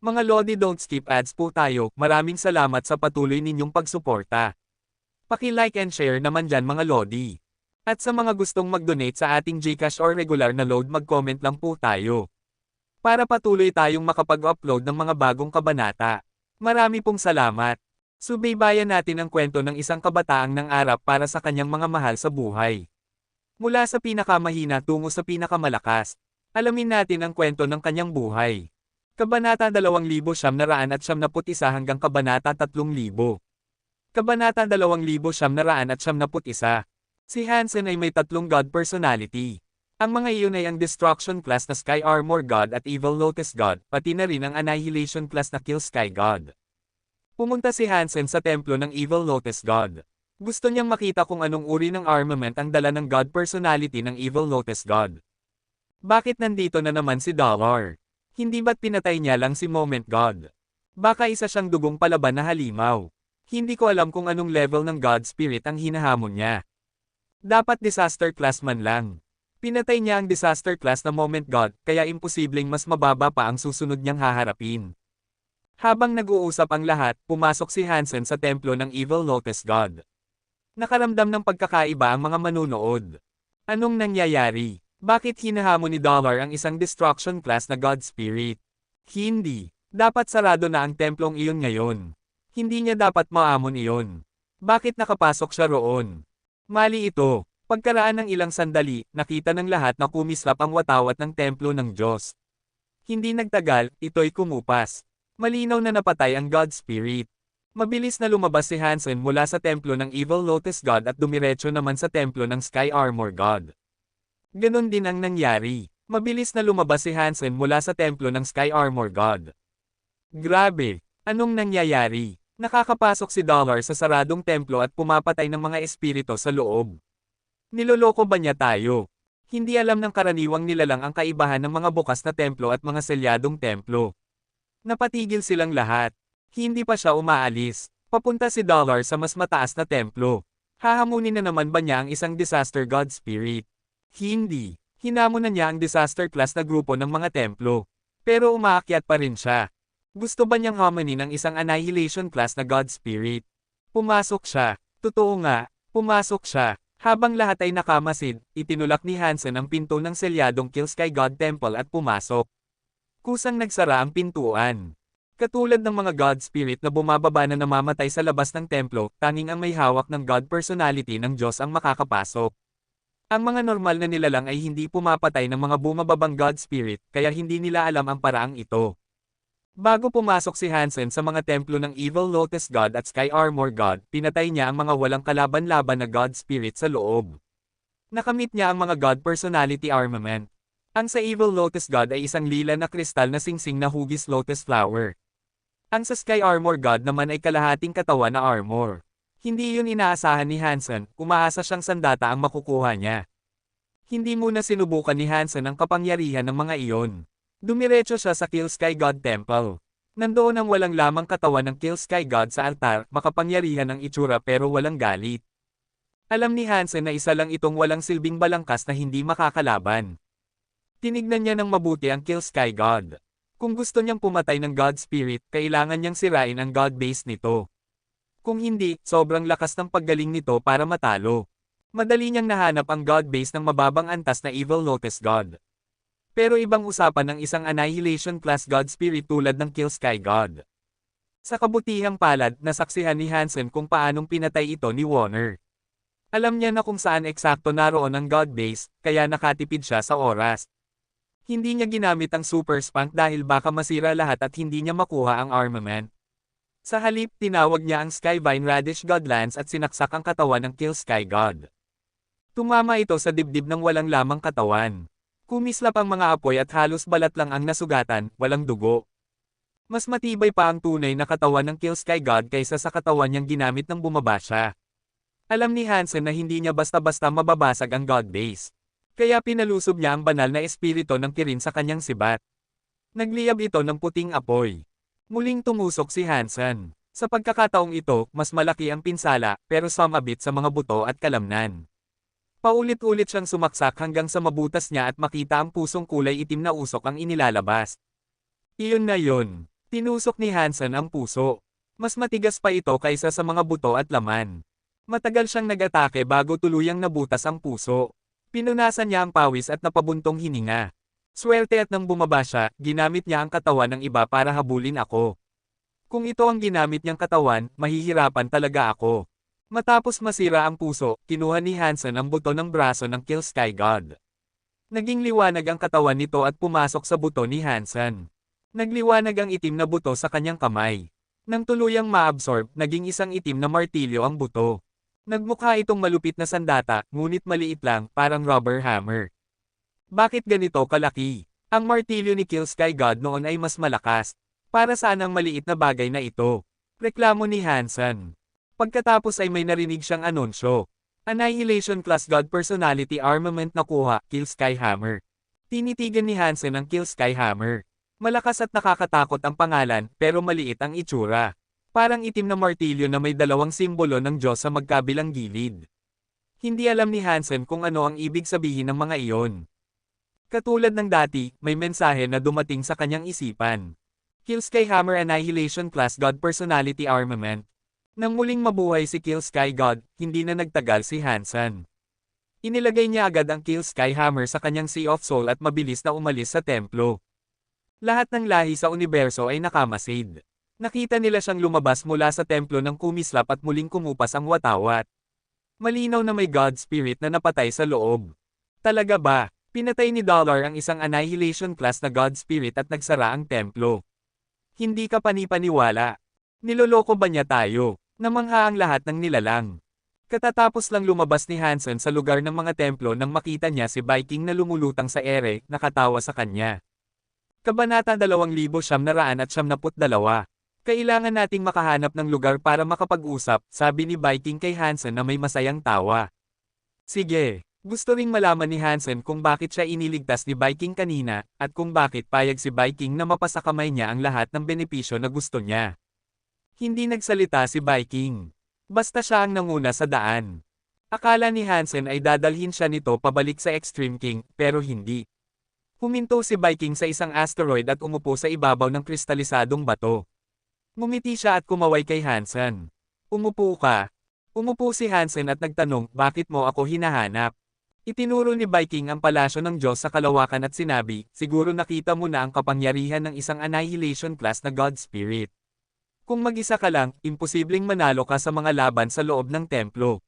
Mga Lodi, don't skip ads po tayo. Maraming salamat sa patuloy ninyong pagsuporta. Paki-like and share naman dyan mga Lodi. At sa mga gustong mag-donate sa ating GCash or regular na load, mag-comment lang po tayo. Para patuloy tayong makapag-upload ng mga bagong kabanata. Marami pong salamat. Subaybayan natin ang kwento ng isang kabataang nangarap para sa kanyang mga mahal sa buhay. Mula sa pinakamahina tungo sa pinakamalakas. Alamin natin ang kwento ng kanyang buhay. Kabanata 2991 hanggang Kabanata 3000. Kabanata 2991. Si Hansen ay may tatlong God personality. Ang mga iyon ay ang Destruction class na Sky Armor God at Evil Lotus God, pati na rin ang Annihilation class na Kill Sky God. Pumunta si Hansen sa templo ng Evil Lotus God. Gusto niyang makita kung anong uri ng armament ang dala ng God personality ng Evil Lotus God. Bakit nandito na naman si Dollar? Hindi ba't pinatay niya lang si Moment God? Baka isa siyang dugong palaban na halimaw. Hindi ko alam kung anong level ng God Spirit ang hinahamon niya. Dapat disaster class man lang. Pinatay niya ang disaster class na Moment God, kaya imposibleng mas mababa pa ang susunod niyang haharapin. Habang nag-uusap ang lahat, pumasok si Hansen sa templo ng Evil Lotus God. Nakaramdam ng pagkakaiba ang mga manunood. Anong nangyayari? Bakit hinahamon ni Dollar ang isang Destruction class na God Spirit? Hindi. Dapat sarado na ang templong iyon ngayon. Hindi niya dapat maamon iyon. Bakit nakapasok siya roon? Mali ito. Pagkaraan ng ilang sandali, nakita ng lahat na kumislap ang watawat ng templo ng Diyos. Hindi nagtagal, ito'y kumupas. Malinaw na napatay ang God Spirit. Mabilis na lumabas si Hansen mula sa templo ng Evil Lotus God at dumiretso naman sa templo ng Sky Armor God. Ganon din ang nangyari. Mabilis na lumabas si Hansen mula sa templo ng Sky Armor God. Grabe! Anong nangyayari? Nakakapasok si Dollar sa saradong templo at pumapatay ng mga espiritu sa loob. Niloloko ba niya tayo? Hindi alam ng karaniwang nilalang ang kaibahan ng mga bukas na templo at mga selyadong templo. Napatigil silang lahat. Hindi pa siya umaalis. Papunta si Dollar sa mas mataas na templo. Hahamunin na naman ba niya ang isang disaster God Spirit? Hindi. Hinamon na niya ang disaster class na grupo ng mga templo. Pero umaakyat pa rin siya. Gusto ba niyang hamunin ang isang annihilation class na God Spirit? Pumasok siya. Totoo nga, pumasok siya. Habang lahat ay nakamasid, itinulak ni Hansen ang pinto ng selyadong Kill Sky God Temple at pumasok. Kusang nagsara ang pintuan. Katulad ng mga God Spirit na bumababa na namamatay sa labas ng templo, tanging ang may hawak ng God personality ng Diyos ang makakapasok. Ang mga normal na nilalang ay hindi pumapatay ng mga bumababang God Spirit, kaya hindi nila alam ang paraang ito. Bago pumasok si Hansen sa mga templo ng Evil Lotus God at Sky Armor God, pinatay niya ang mga walang kalaban-laban na God Spirit sa loob. Nakamit niya ang mga God personality armament. Ang sa Evil Lotus God ay isang lila na kristal na singsing na hugis lotus flower. Ang sa Sky Armor God naman ay kalahating katawan na armor. Hindi yun inaasahan ni Hansen, umaasa siyang sandata ang makukuha niya. Hindi muna sinubukan ni Hansen ang kapangyarihan ng mga iyon. Dumiretso siya sa Kill Sky God Temple. Nandoon ang walang lamang katawan ng Kill Sky God sa altar, makapangyarihan ang itsura pero walang galit. Alam ni Hansen na isa lang itong walang silbing balangkas na hindi makakalaban. Tinignan niya ng mabuti ang Kill Sky God. Kung gusto niyang pumatay ng God Spirit, kailangan niyang sirain ang God base nito. Kung hindi, sobrang lakas ng paggaling nito para matalo. Madali niyang nahanap ang God base ng mababang antas na Evil Lotus God. Pero ibang usapan ng isang Annihilation class God Spirit tulad ng Kill Sky God. Sa kabutihang palad, nasaksihan ni Hansen kung paanong pinatay ito ni Warner. Alam niya na kung saan eksakto naroon ang God base, kaya nakatipid siya sa oras. Hindi niya ginamit ang Super Spunk dahil baka masira lahat at hindi niya makuha ang armament. Sa halip, tinawag niya ang Skyvine Radish Godlands at sinaksak ang katawan ng Kill Sky God. Tumama ito sa dibdib ng walang lamang katawan. Kumislap ang mga apoy at halos balat lang ang nasugatan, walang dugo. Mas matibay pa ang tunay na katawan ng Kill Sky God kaysa sa katawan niyang ginamit nang bumaba siya. Alam ni Hansen na hindi niya basta-basta mababasag ang God base. Kaya pinalusob niya ang banal na espiritu ng Kirin sa kanyang sibat. Nagliyab ito ng puting apoy. Muling tumusok si Hansen. Sa pagkakataong ito, mas malaki ang pinsala, pero sumabit sa mga buto at kalamnan. Paulit-ulit siyang sumaksak hanggang sa mabutas niya at makita ang pusong kulay itim na usok ang inilalabas. Iyon na yun. Tinusok ni Hansen ang puso. Mas matigas pa ito kaysa sa mga buto at laman. Matagal siyang nag-atake bago tuluyang nabutas ang puso. Pinunasan niya ang pawis at napabuntong hininga. Swerte at nang bumaba siya, ginamit niya ang katawan ng iba para habulin ako. Kung ito ang ginamit niyang katawan, mahihirapan talaga ako. Matapos masira ang puso, kinuha ni Hansen ang buto ng braso ng Kill Sky God. Naging liwanag ang katawan nito at pumasok sa buto ni Hansen. Nagliwanag ang itim na buto sa kanyang kamay. Nang tuluyang ma-absorb, naging isang itim na martilyo ang buto. Nagmukha itong malupit na sandata, ngunit maliit lang, parang rubber hammer. Bakit ganito kalaki? Ang martilyo ni Kill Sky God noon ay mas malakas. Para saan ang maliit na bagay na ito? Reklamo ni Hansen. Pagkatapos ay may narinig siyang anunsyo. Annihilation Class God Personality Armament nakuha, Kill Sky Hammer. Tinitigan ni Hansen ang Kill Sky Hammer. Malakas at nakakatakot ang pangalan, pero maliit ang itsura. Parang itim na martilyo na may dalawang simbolo ng Diyos sa magkabilang gilid. Hindi alam ni Hansen kung ano ang ibig sabihin ng mga iyon. Katulad ng dati, may mensahe na dumating sa kanyang isipan. Kill Sky Hammer Annihilation Class God Personality Armament. Nang muling mabuhay si Kill Sky God, hindi na nagtagal si Hansen. Inilagay niya agad ang Kill Sky Hammer sa kanyang Sea of Soul at mabilis na umalis sa templo. Lahat ng lahi sa universo ay nakamasid. Nakita nila siyang lumabas mula sa templo ng kumislap at muling kumupas ang watawat. Malinaw na may God Spirit na napatay sa loob. Talaga ba? Pinatay ni Dollar ang isang Annihilation Class na God Spirit at nagsara ang templo. Hindi ka panipaniwala. Niloloko ba niya tayo? Namangha ang lahat ng nilalang. Katatapos lang lumabas ni Hansen sa lugar ng mga templo nang makita niya si Viking na lumulutang sa ere, nakatawa sa kanya. Kabanata 2972. Kailangan nating makahanap ng lugar para makapag-usap, sabi ni Viking kay Hansen na may masayang tawa. Sige, gusto ring malaman ni Hansen kung bakit siya iniligtas ni Viking kanina, at kung bakit payag si Viking na mapasa kamay niya ang lahat ng benepisyo na gusto niya. Hindi nagsalita si Viking. Basta siya ang nanguna sa daan. Akala ni Hansen ay dadalhin siya nito pabalik sa Extreme King, pero hindi. Huminto si Viking sa isang asteroid at umupo sa ibabaw ng kristalisadong bato. Ngumiti siya at kumaway kay Hansen. Umupo ka. Umupo si Hansen at nagtanong, bakit mo ako hinahanap? Itinuro ni Viking ang palasyo ng Diyos sa kalawakan at sinabi, siguro nakita mo na ang kapangyarihan ng isang Annihilation Class na God Spirit. Kung mag-isa ka lang, imposibleng manalo ka sa mga laban sa loob ng templo.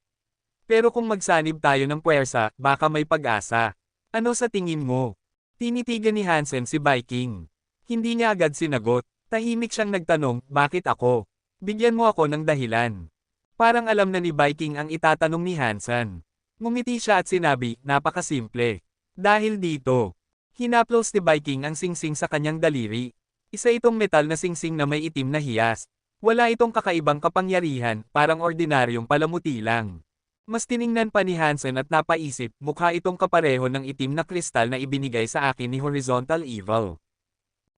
Pero kung magsanib tayo ng puwersa, baka may pag-asa. Ano sa tingin mo? Tinitigan ni Hansen si Viking. Hindi niya agad sinagot. Tahimik siyang nagtanong, bakit ako? Bigyan mo ako ng dahilan. Parang alam na ni Viking ang itatanong ni Hansen. Ngumiti siya at sinabi, napakasimple. Dahil dito. Hinaplos ni Viking ang singsing sa kanyang daliri. Isa itong metal na singsing na may itim na hiyas. Wala itong kakaibang kapangyarihan, parang ordinaryong palamuti lang. Mas tiningnan pa ni Hansen at napaisip, mukha itong kapareho ng itim na kristal na ibinigay sa akin ni Horizontal Evil.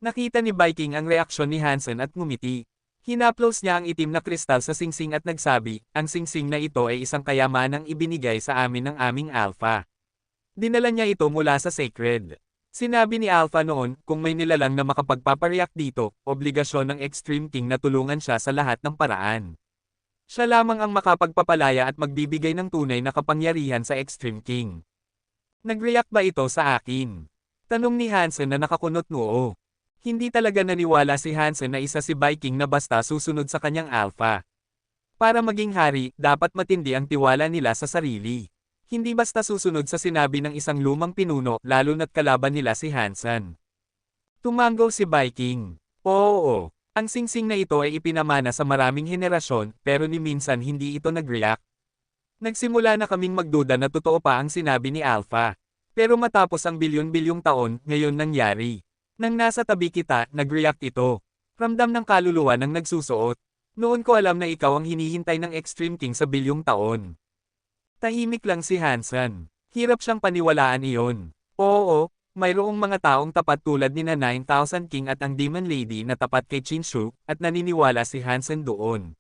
Nakita ni Viking ang reaksyon ni Hansen at ngumiti. Hinaplos niya ang itim na kristal sa singsing at nagsabi, ang singsing na ito ay isang kayamanang ibinigay sa amin ng aming Alpha. Dinala niya ito mula sa Sacred. Sinabi ni Alpha noon, kung may nilalang na makapagpapareact dito, obligasyon ng Extreme King na tulungan siya sa lahat ng paraan. Siya lamang ang makapagpapalaya at magbibigay ng tunay na kapangyarihan sa Extreme King. Nag-react ba ito sa akin? Tanong ni Hansen na nakakunot noo. Hindi talaga naniwala si Hansen na isa si Viking na basta susunod sa kanyang Alpha. Para maging hari, dapat matindi ang tiwala nila sa sarili. Hindi basta susunod sa sinabi ng isang lumang pinuno, lalo na't kalaban nila si Hansen. Tumango si Viking. Oo, ang singsing na ito ay ipinamana sa maraming henerasyon, pero ni minsan hindi ito nag-react. Nagsimula na kaming magduda na totoo pa ang sinabi ni Alpha. Pero matapos ang bilyon-bilyong taon, ngayon nangyari. Nang nasa tabi kita, nag-react ito. Ramdam ng kaluluwa ng nagsusuot. Noon ko alam na ikaw ang hinihintay ng Extreme King sa bilyong taon. Tahimik lang si Hansen. Hirap siyang paniwalaan iyon. Oo, mayroong mga taong tapat tulad ni na 9,000 King at ang Demon Lady na tapat kay Chinshu, at naniniwala si Hansen doon.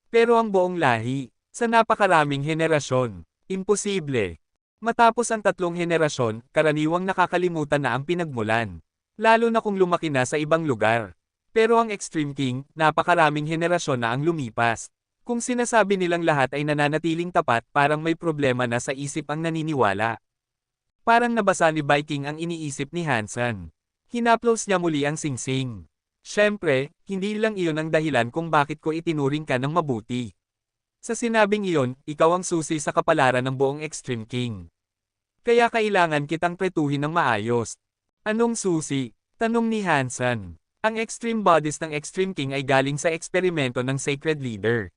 Pero ang buong lahi, sa napakaraming henerasyon, imposible. Matapos ang 3 henerasyon, karaniwang nakakalimutan na ang pinagmulan. Lalo na kung lumaki na sa ibang lugar. Pero ang Extreme King, napakaraming henerasyon na ang lumipas. Kung sinasabi nilang lahat ay nananatiling tapat, parang may problema na sa isip ang naniniwala. Parang nabasa ni Viking ang iniisip ni Hansen. Hinaplos niya muli ang singsing. Siyempre, hindi lang iyon ang dahilan kung bakit ko itinuring ka ng mabuti. Sa sinabing iyon, ikaw ang susi sa kapalaran ng buong Extreme King. Kaya kailangan kitang pretuhin ng maayos. Anong susi? Tanong ni Hansen. Ang extreme bodies ng Extreme King ay galing sa eksperimento ng Sacred Leader.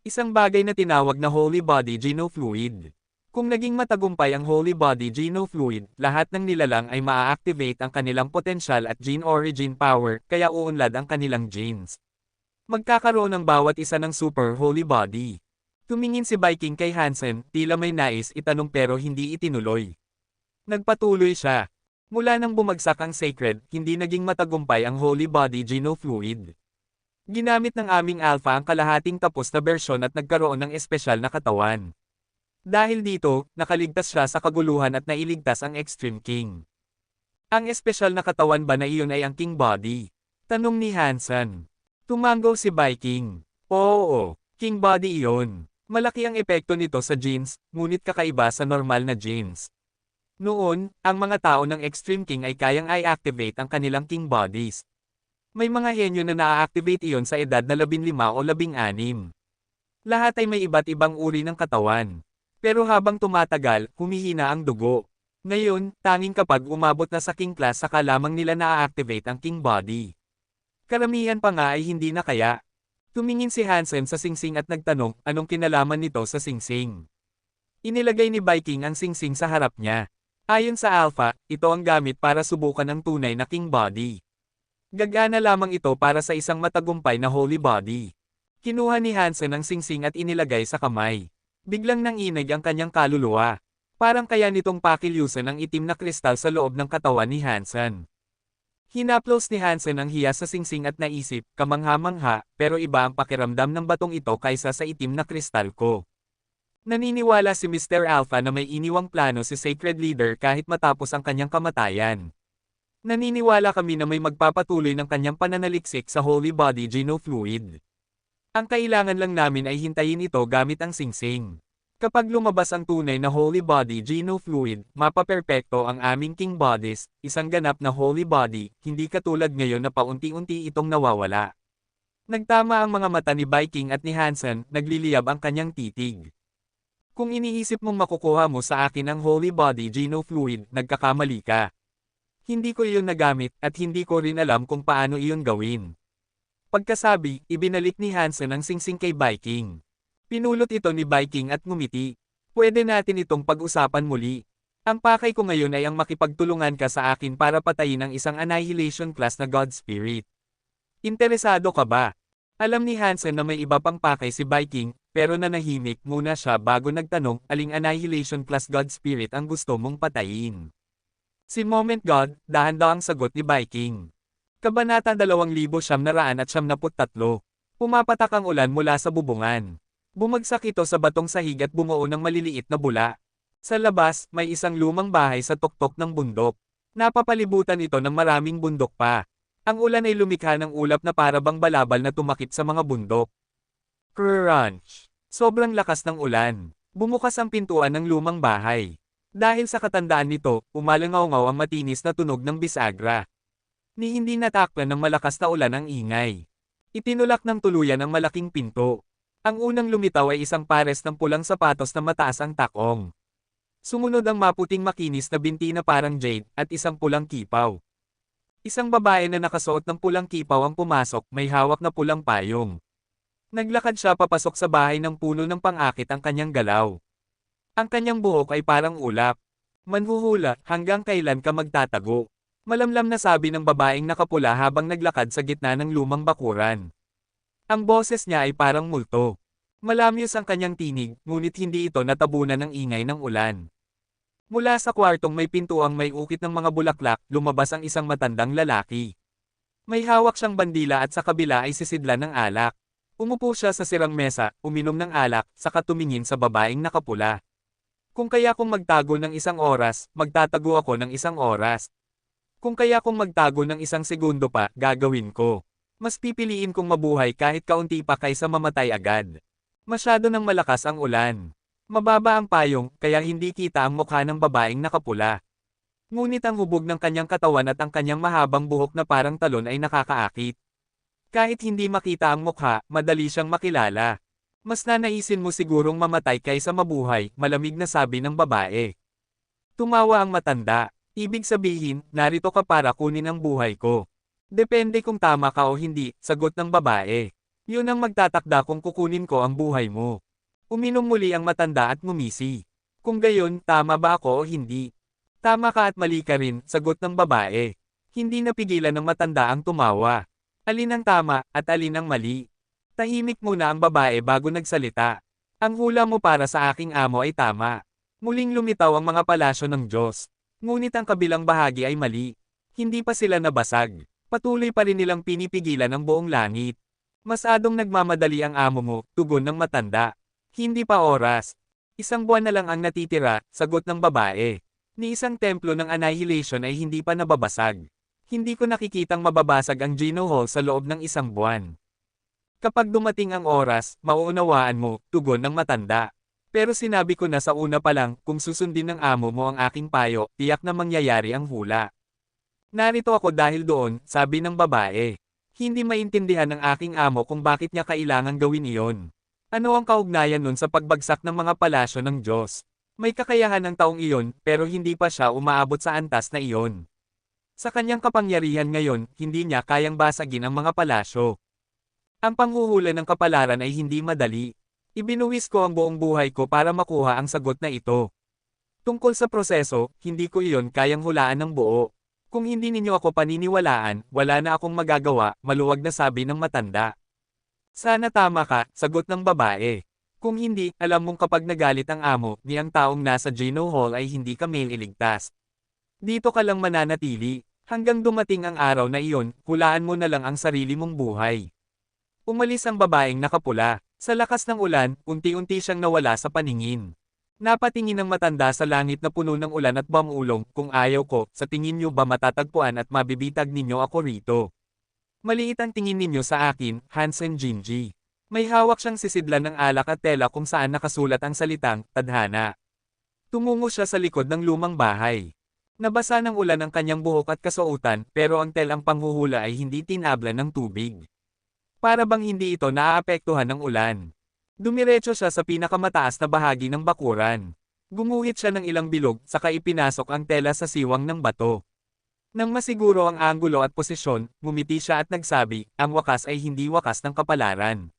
Isang bagay na tinawag na Holy Body Genofluid. Kung naging matagumpay ang Holy Body Genofluid, lahat ng nilalang ay maa-activate ang kanilang potensyal at gene origin power, kaya uunlad ang kanilang genes. Magkakaroon ng bawat isa ng Super Holy Body. Tumingin si Viking kay Hansen, tila may nais itanong pero hindi itinuloy. Nagpatuloy siya. Mula nang bumagsak ang Sacred, hindi naging matagumpay ang Holy Body Genofluid. Ginamit ng aming Alpha ang kalahating tapos na bersyon at nagkaroon ng espesyal na katawan. Dahil dito, nakaligtas siya sa kaguluhan at nailigtas ang Extreme King. Ang espesyal na katawan ba na iyon ay ang King Body? Tanong ni Hansen. Tumango si Viking. Oo, King Body iyon. Malaki ang epekto nito sa genes, ngunit kakaiba sa normal na genes. Noon, ang mga tao ng Extreme King ay kayang i-activate ang kanilang King Bodies. May mga henyo na na-activate iyon sa edad na 15 o 16. Lahat ay may iba't ibang uri ng katawan. Pero habang tumatagal, humihina ang dugo. Ngayon, tanging kapag umabot na sa King Class saka lamang nila na-activate ang King Body. Karamihan pa nga ay hindi na kaya. Tumingin si Hansen sa singsing at nagtanong, anong kinalaman nito sa singsing? Inilagay ni Viking ang singsing sa harap niya. Ayon sa Alpha, ito ang gamit para subukan ang tunay na King Body. Gagana lamang ito para sa isang matagumpay na Holy Body. Kinuha ni Hansen ang singsing at inilagay sa kamay. Biglang nanginig ang kanyang kaluluwa. Parang kaya nitong pakilyusan ang itim na kristal sa loob ng katawan ni Hansen. Hinaplos ni Hansen ang hiya sa singsing at naisip, kamangha-mangha, pero iba ang pakiramdam ng batong ito kaysa sa itim na kristal ko. Naniniwala si Mr. Alpha na may iniwang plano si Sacred Leader kahit matapos ang kanyang kamatayan. Naniniwala kami na may magpapatuloy ng kanyang pananaliksik sa Holy Body Genofluid. Ang kailangan lang namin ay hintayin ito gamit ang singsing. Kapag lumabas ang tunay na Holy Body Genofluid, mapaperpekto ang aming King Bodies, isang ganap na Holy Body, hindi katulad ngayon na paunti-unti itong nawawala. Nagtama ang mga mata ni Viking at ni Hansen, nagliliyab ang kanyang titig. Kung iniisip mong makukuha mo sa akin ang Holy Body Genofluid, nagkakamali ka. Hindi ko iyon nagamit at hindi ko rin alam kung paano iyon gawin. Pagkasabi, ibinalik ni Hansen ang singsing kay Viking. Pinulot ito ni Viking at ngumiti. Pwede natin itong pag-usapan muli. Ang pakay ko ngayon ay ang makipagtulungan ka sa akin para patayin ang isang Annihilation class na God Spirit. Interesado ka ba? Alam ni Hansen na may iba pang pakay si Viking, pero nanahimik muna siya bago nagtanong, aling Annihilation class God Spirit ang gusto mong patayin? Si Moment God, dahan-dahang sagot ni Viking. Kabanata 2973. Pumapatak ang ulan mula sa bubungan. Bumagsak ito sa batong sahig at bumuo ng maliliit na bula. Sa labas, may isang lumang bahay sa tuktok ng bundok. Napapalibutan ito ng maraming bundok pa. Ang ulan ay lumikha ng ulap na parabang balabal na tumakip sa mga bundok. Crunch! Sobrang lakas ng ulan. Bumukas ang pintuan ng lumang bahay. Dahil sa katandaan nito, umalangaw-ngaw ang matinis na tunog ng bisagra. Ni hindi natakpan ng malakas na ulan ang ingay. Itinulak ng tuluyan ang malaking pinto. Ang unang lumitaw ay isang pares ng pulang sapatos na mataas ang takong. Sumunod ang maputing makinis na binti na parang jade, at isang pulang kipaw. Isang babae na nakasuot ng pulang kipaw ang pumasok, may hawak na pulang payong. Naglakad siya papasok sa bahay ng puno ng pang-akit ang kanyang galaw. Ang kanyang buhok ay parang ulap. Manhuhula, hanggang kailan ka magtatago? Malamlam na sabi ng babaeng nakapula habang naglakad sa gitna ng lumang bakuran. Ang boses niya ay parang multo. Malamyos ang kanyang tinig, ngunit hindi ito natabunan ng ingay ng ulan. Mula sa kwartong may pintuang may ukit ng mga bulaklak, lumabas ang isang matandang lalaki. May hawak siyang bandila at sa kabila ay sisidlan ng alak. Umupo siya sa sirang mesa, uminom ng alak, saka tumingin sa babaeng nakapula. Kung kaya kong magtago ng isang oras, magtatago ako ng isang oras. Kung kaya kong magtago ng isang segundo pa, gagawin ko. Mas pipiliin kong mabuhay kahit kaunti pa kaysa mamatay agad. Masyado nang malakas ang ulan. Mababa ang payong, kaya hindi kita ang mukha ng babaeng nakapula. Ngunit ang hubog ng kanyang katawan at ang kanyang mahabang buhok na parang talon ay nakakaakit. Kahit hindi makita ang mukha, madali siyang makilala. Mas nanaisin mo sigurong mamatay kaysa mabuhay, malamig na sabi ng babae. Tumawa ang matanda. Ibig sabihin, narito ka para kunin ang buhay ko. Depende kung tama ka o hindi, sagot ng babae. Yun ang magtatakda kung kukunin ko ang buhay mo. Uminom muli ang matanda at ngumisi. Kung gayon, tama ba ako o hindi? Tama ka at mali ka rin, sagot ng babae. Hindi napigilan ng matanda ang tumawa. Alin ang tama, at alin ang mali? Tahimik muna ang babae bago nagsalita. Ang hula mo para sa aking amo ay tama. Muling lumitaw ang mga palasyo ng Diyos. Ngunit ang kabilang bahagi ay mali. Hindi pa sila nabasag. Patuloy pa rin nilang pinipigilan ang buong langit. Masadong nagmamadali ang amo mo, tugon ng matanda. Hindi pa oras. Isang buwan na lang ang natitira, sagot ng babae. Ni isang templo ng annihilation ay hindi pa nababasag. Hindi ko nakikitang mababasag ang Geno Hall sa loob ng isang buwan. Kapag dumating ang oras, mauunawaan mo, tugon ng matanda. Pero sinabi ko na sa una pa lang, kung susundin ng amo mo ang aking payo, tiyak na mangyayari ang hula. Narito ako dahil doon, sabi ng babae. Hindi maintindihan ng aking amo kung bakit niya kailangan gawin iyon. Ano ang kaugnayan nun sa pagbagsak ng mga palasyo ng Diyos? May kakayahan ng taong iyon, pero hindi pa siya umaabot sa antas na iyon. Sa kanyang kapangyarihan ngayon, hindi niya kayang basagin ang mga palasyo. Ang panghuhula ng kapalaran ay hindi madali. Ibinuwis ko ang buong buhay ko para makuha ang sagot na ito. Tungkol sa proseso, hindi ko iyon kayang hulaan ng buo. Kung hindi ninyo ako paniniwalaan, wala na akong magagawa, maluwag na sabi ng matanda. Sana tama ka, sagot ng babae. Kung hindi, alam mong kapag nagalit ang amo, ni ang taong nasa Geno Hall ay hindi ka mailigtas. Dito ka lang mananatili, hanggang dumating ang araw na iyon, hulaan mo na lang ang sarili mong buhay. Umalis ang babaeng nakapula. Sa lakas ng ulan, unti-unti siyang nawala sa paningin. Napatingin ng matanda sa langit na puno ng ulan at bamulong, kung ayaw ko, sa tingin niyo ba matatagpuan at mabibitag ninyo ako rito? Maliit ang tingin ninyo sa akin, Hansen Jinji. May hawak siyang sisidlan ng alak at tela kung saan nakasulat ang salitang, tadhana. Tumungo siya sa likod ng lumang bahay. Nabasa ng ulan ang kanyang buhok at kasuotan, pero ang telang panghuhula ay hindi tinablan ng tubig. Para bang hindi ito naaapektuhan ng ulan. Dumiretso siya sa pinakamataas na bahagi ng bakuran. Gumuhit siya ng ilang bilog, saka ipinasok ang tela sa siwang ng bato. Nang masiguro ang anggulo at posisyon, ngumiti siya at nagsabi, ang wakas ay hindi wakas ng kapalaran.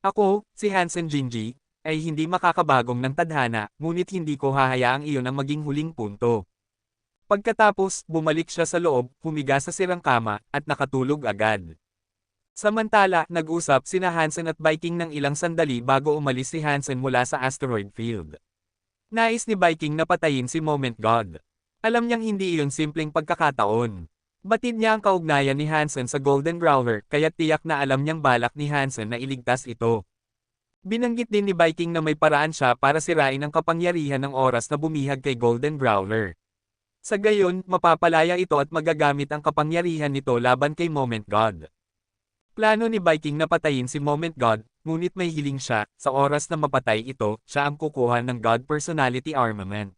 Ako, si Hansen Jinji, ay hindi makakabagong ng tadhana, ngunit hindi ko hahayaang iyon ang maging huling punto. Pagkatapos, bumalik siya sa loob, humiga sa sirang kama, at nakatulog agad. Samantala, nag-usap sina Hansen at Viking ng ilang sandali bago umalis si Hansen mula sa asteroid field. Nais ni Viking na patayin si Moment God. Alam niyang hindi iyon simpleng pagkakataon. Batid niya ang kaugnayan ni Hansen sa Golden Growler, kaya tiyak na alam niyang balak ni Hansen na iligtas ito. Binanggit din ni Viking na may paraan siya para sirain ang kapangyarihan ng oras na bumihag kay Golden Growler. Sa gayon, mapapalaya ito at magagamit ang kapangyarihan nito laban kay Moment God. Plano ni Viking na patayin si Moment God, ngunit may hiling siya, sa oras na mapatay ito, siya ang kukuha ng God Personality Armament.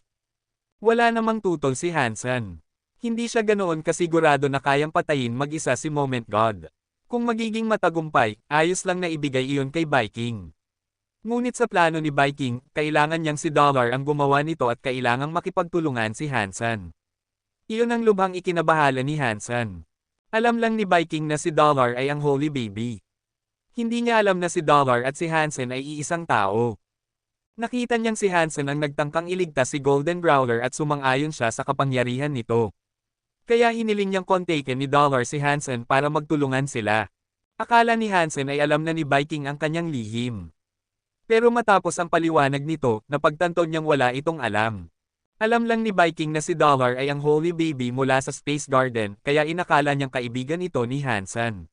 Wala namang tutol si Hansen. Hindi siya ganoon kasigurado na kayang patayin mag-isa si Moment God. Kung magiging matagumpay, ayos lang na ibigay iyon kay Viking. Ngunit sa plano ni Viking, kailangan niyang si Dollar ang gumawa nito at kailangang makipagtulungan si Hansen. Iyon ang lubhang ikinabahala ni Hansen. Alam lang ni Viking na si Dollar ay ang Holy Baby. Hindi niya alam na si Dollar at si Hansen ay iisang tao. Nakita niyang si Hansen ang nagtangkang iligtas si Golden Growler at sumang-ayon siya sa kapangyarihan nito. Kaya hiniling niyang kontakin ni Dollar si Hansen para magtulungan sila. Akala ni Hansen ay alam na ni Viking ang kanyang lihim. Pero matapos ang paliwanag nito, napagtanto niyang wala itong alam. Alam lang ni Viking na si Dollar ay ang Holy Baby mula sa Space Garden, kaya inakala niyang kaibigan ito ni Hansen.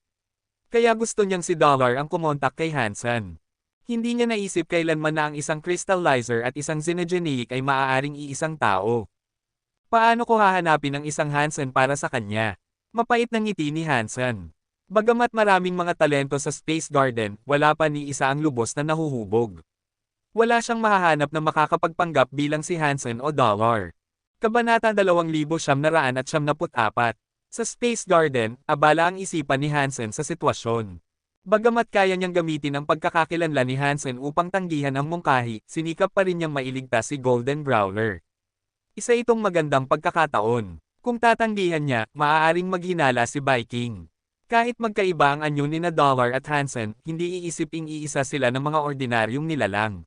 Kaya gusto niyang si Dollar ang kumontak kay Hansen. Hindi niya naisip kailanman na ang isang crystallizer at isang xenogeneic ay maaaring iisang tao. Paano ko hahanapin ang isang Hansen para sa kanya? Mapait ng ngiti ni Hansen. Bagamat maraming mga talento sa Space Garden, wala pa ni isa ang lubos na nahuhubog. Wala siyang mahahanap na makakapagpanggap bilang si Hansen o Dollar. Kabanata 2974. Sa Space Garden, abala ang isipan ni Hansen sa sitwasyon. Bagamat kaya niyang gamitin ang pagkakakilanlan ni Hansen upang tanggihan ang mungkahi, sinikap pa rin niyang mailigtas si Golden Brawler. Isa itong magandang pagkakataon. Kung tatanggihan niya, maaaring maghinala si Viking. Kahit magkaiba ang anyo ni na Dollar at Hansen, hindi iisiping iisa sila ng mga ordinaryong nilalang.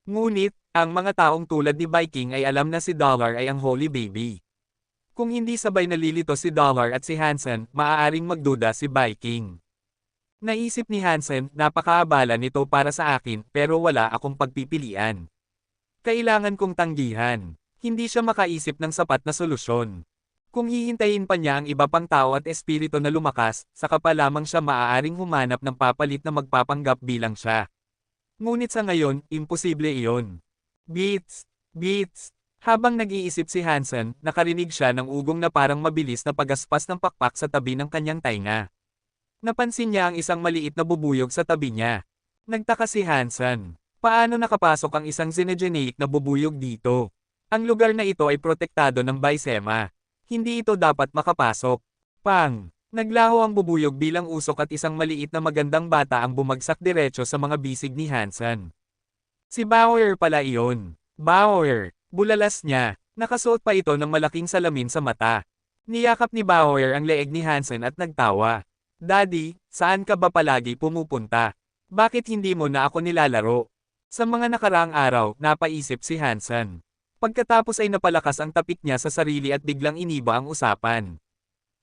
Ngunit, ang mga taong tulad ni Viking ay alam na si Dollar ay ang Holy Baby. Kung hindi sabay nalilito si Dollar at si Hansen, maaaring magduda si Viking. Naisip ni Hansen, napakaabala nito para sa akin, pero wala akong pagpipilian. Kailangan kong tanggihan. Hindi siya makaisip ng sapat na solusyon. Kung hihintayin pa niya ang iba pang tao at espiritu na lumakas, saka pa lamang siya maaaring humanap ng papalit na magpapanggap bilang siya. Ngunit sa ngayon, imposible iyon. Beats! Beats! Habang nag-iisip si Hansen, nakarinig siya ng ugong na parang mabilis na pagaspas ng pakpak sa tabi ng kanyang tainga. Napansin niya ang isang maliit na bubuyog sa tabi niya. Nagtaka si Hansen. Paano nakapasok ang isang xenogeneic na bubuyog dito? Ang lugar na ito ay protektado ng Bysema. Hindi ito dapat makapasok. Pang! Naglaho ang bubuyog bilang usok at isang maliit na magandang bata ang bumagsak diretso sa mga bisig ni Hansen. Si Bauer pala iyon. Bauer! Bulalas niya. Nakasuot pa ito ng malaking salamin sa mata. Niyakap ni Bauer ang leeg ni Hansen at nagtawa. Daddy, saan ka ba palagi pumupunta? Bakit hindi mo na ako nilalaro? Sa mga nakaraang araw, napaisip si Hansen. Pagkatapos ay napalakas ang tapik niya sa sarili at biglang iniba ang usapan.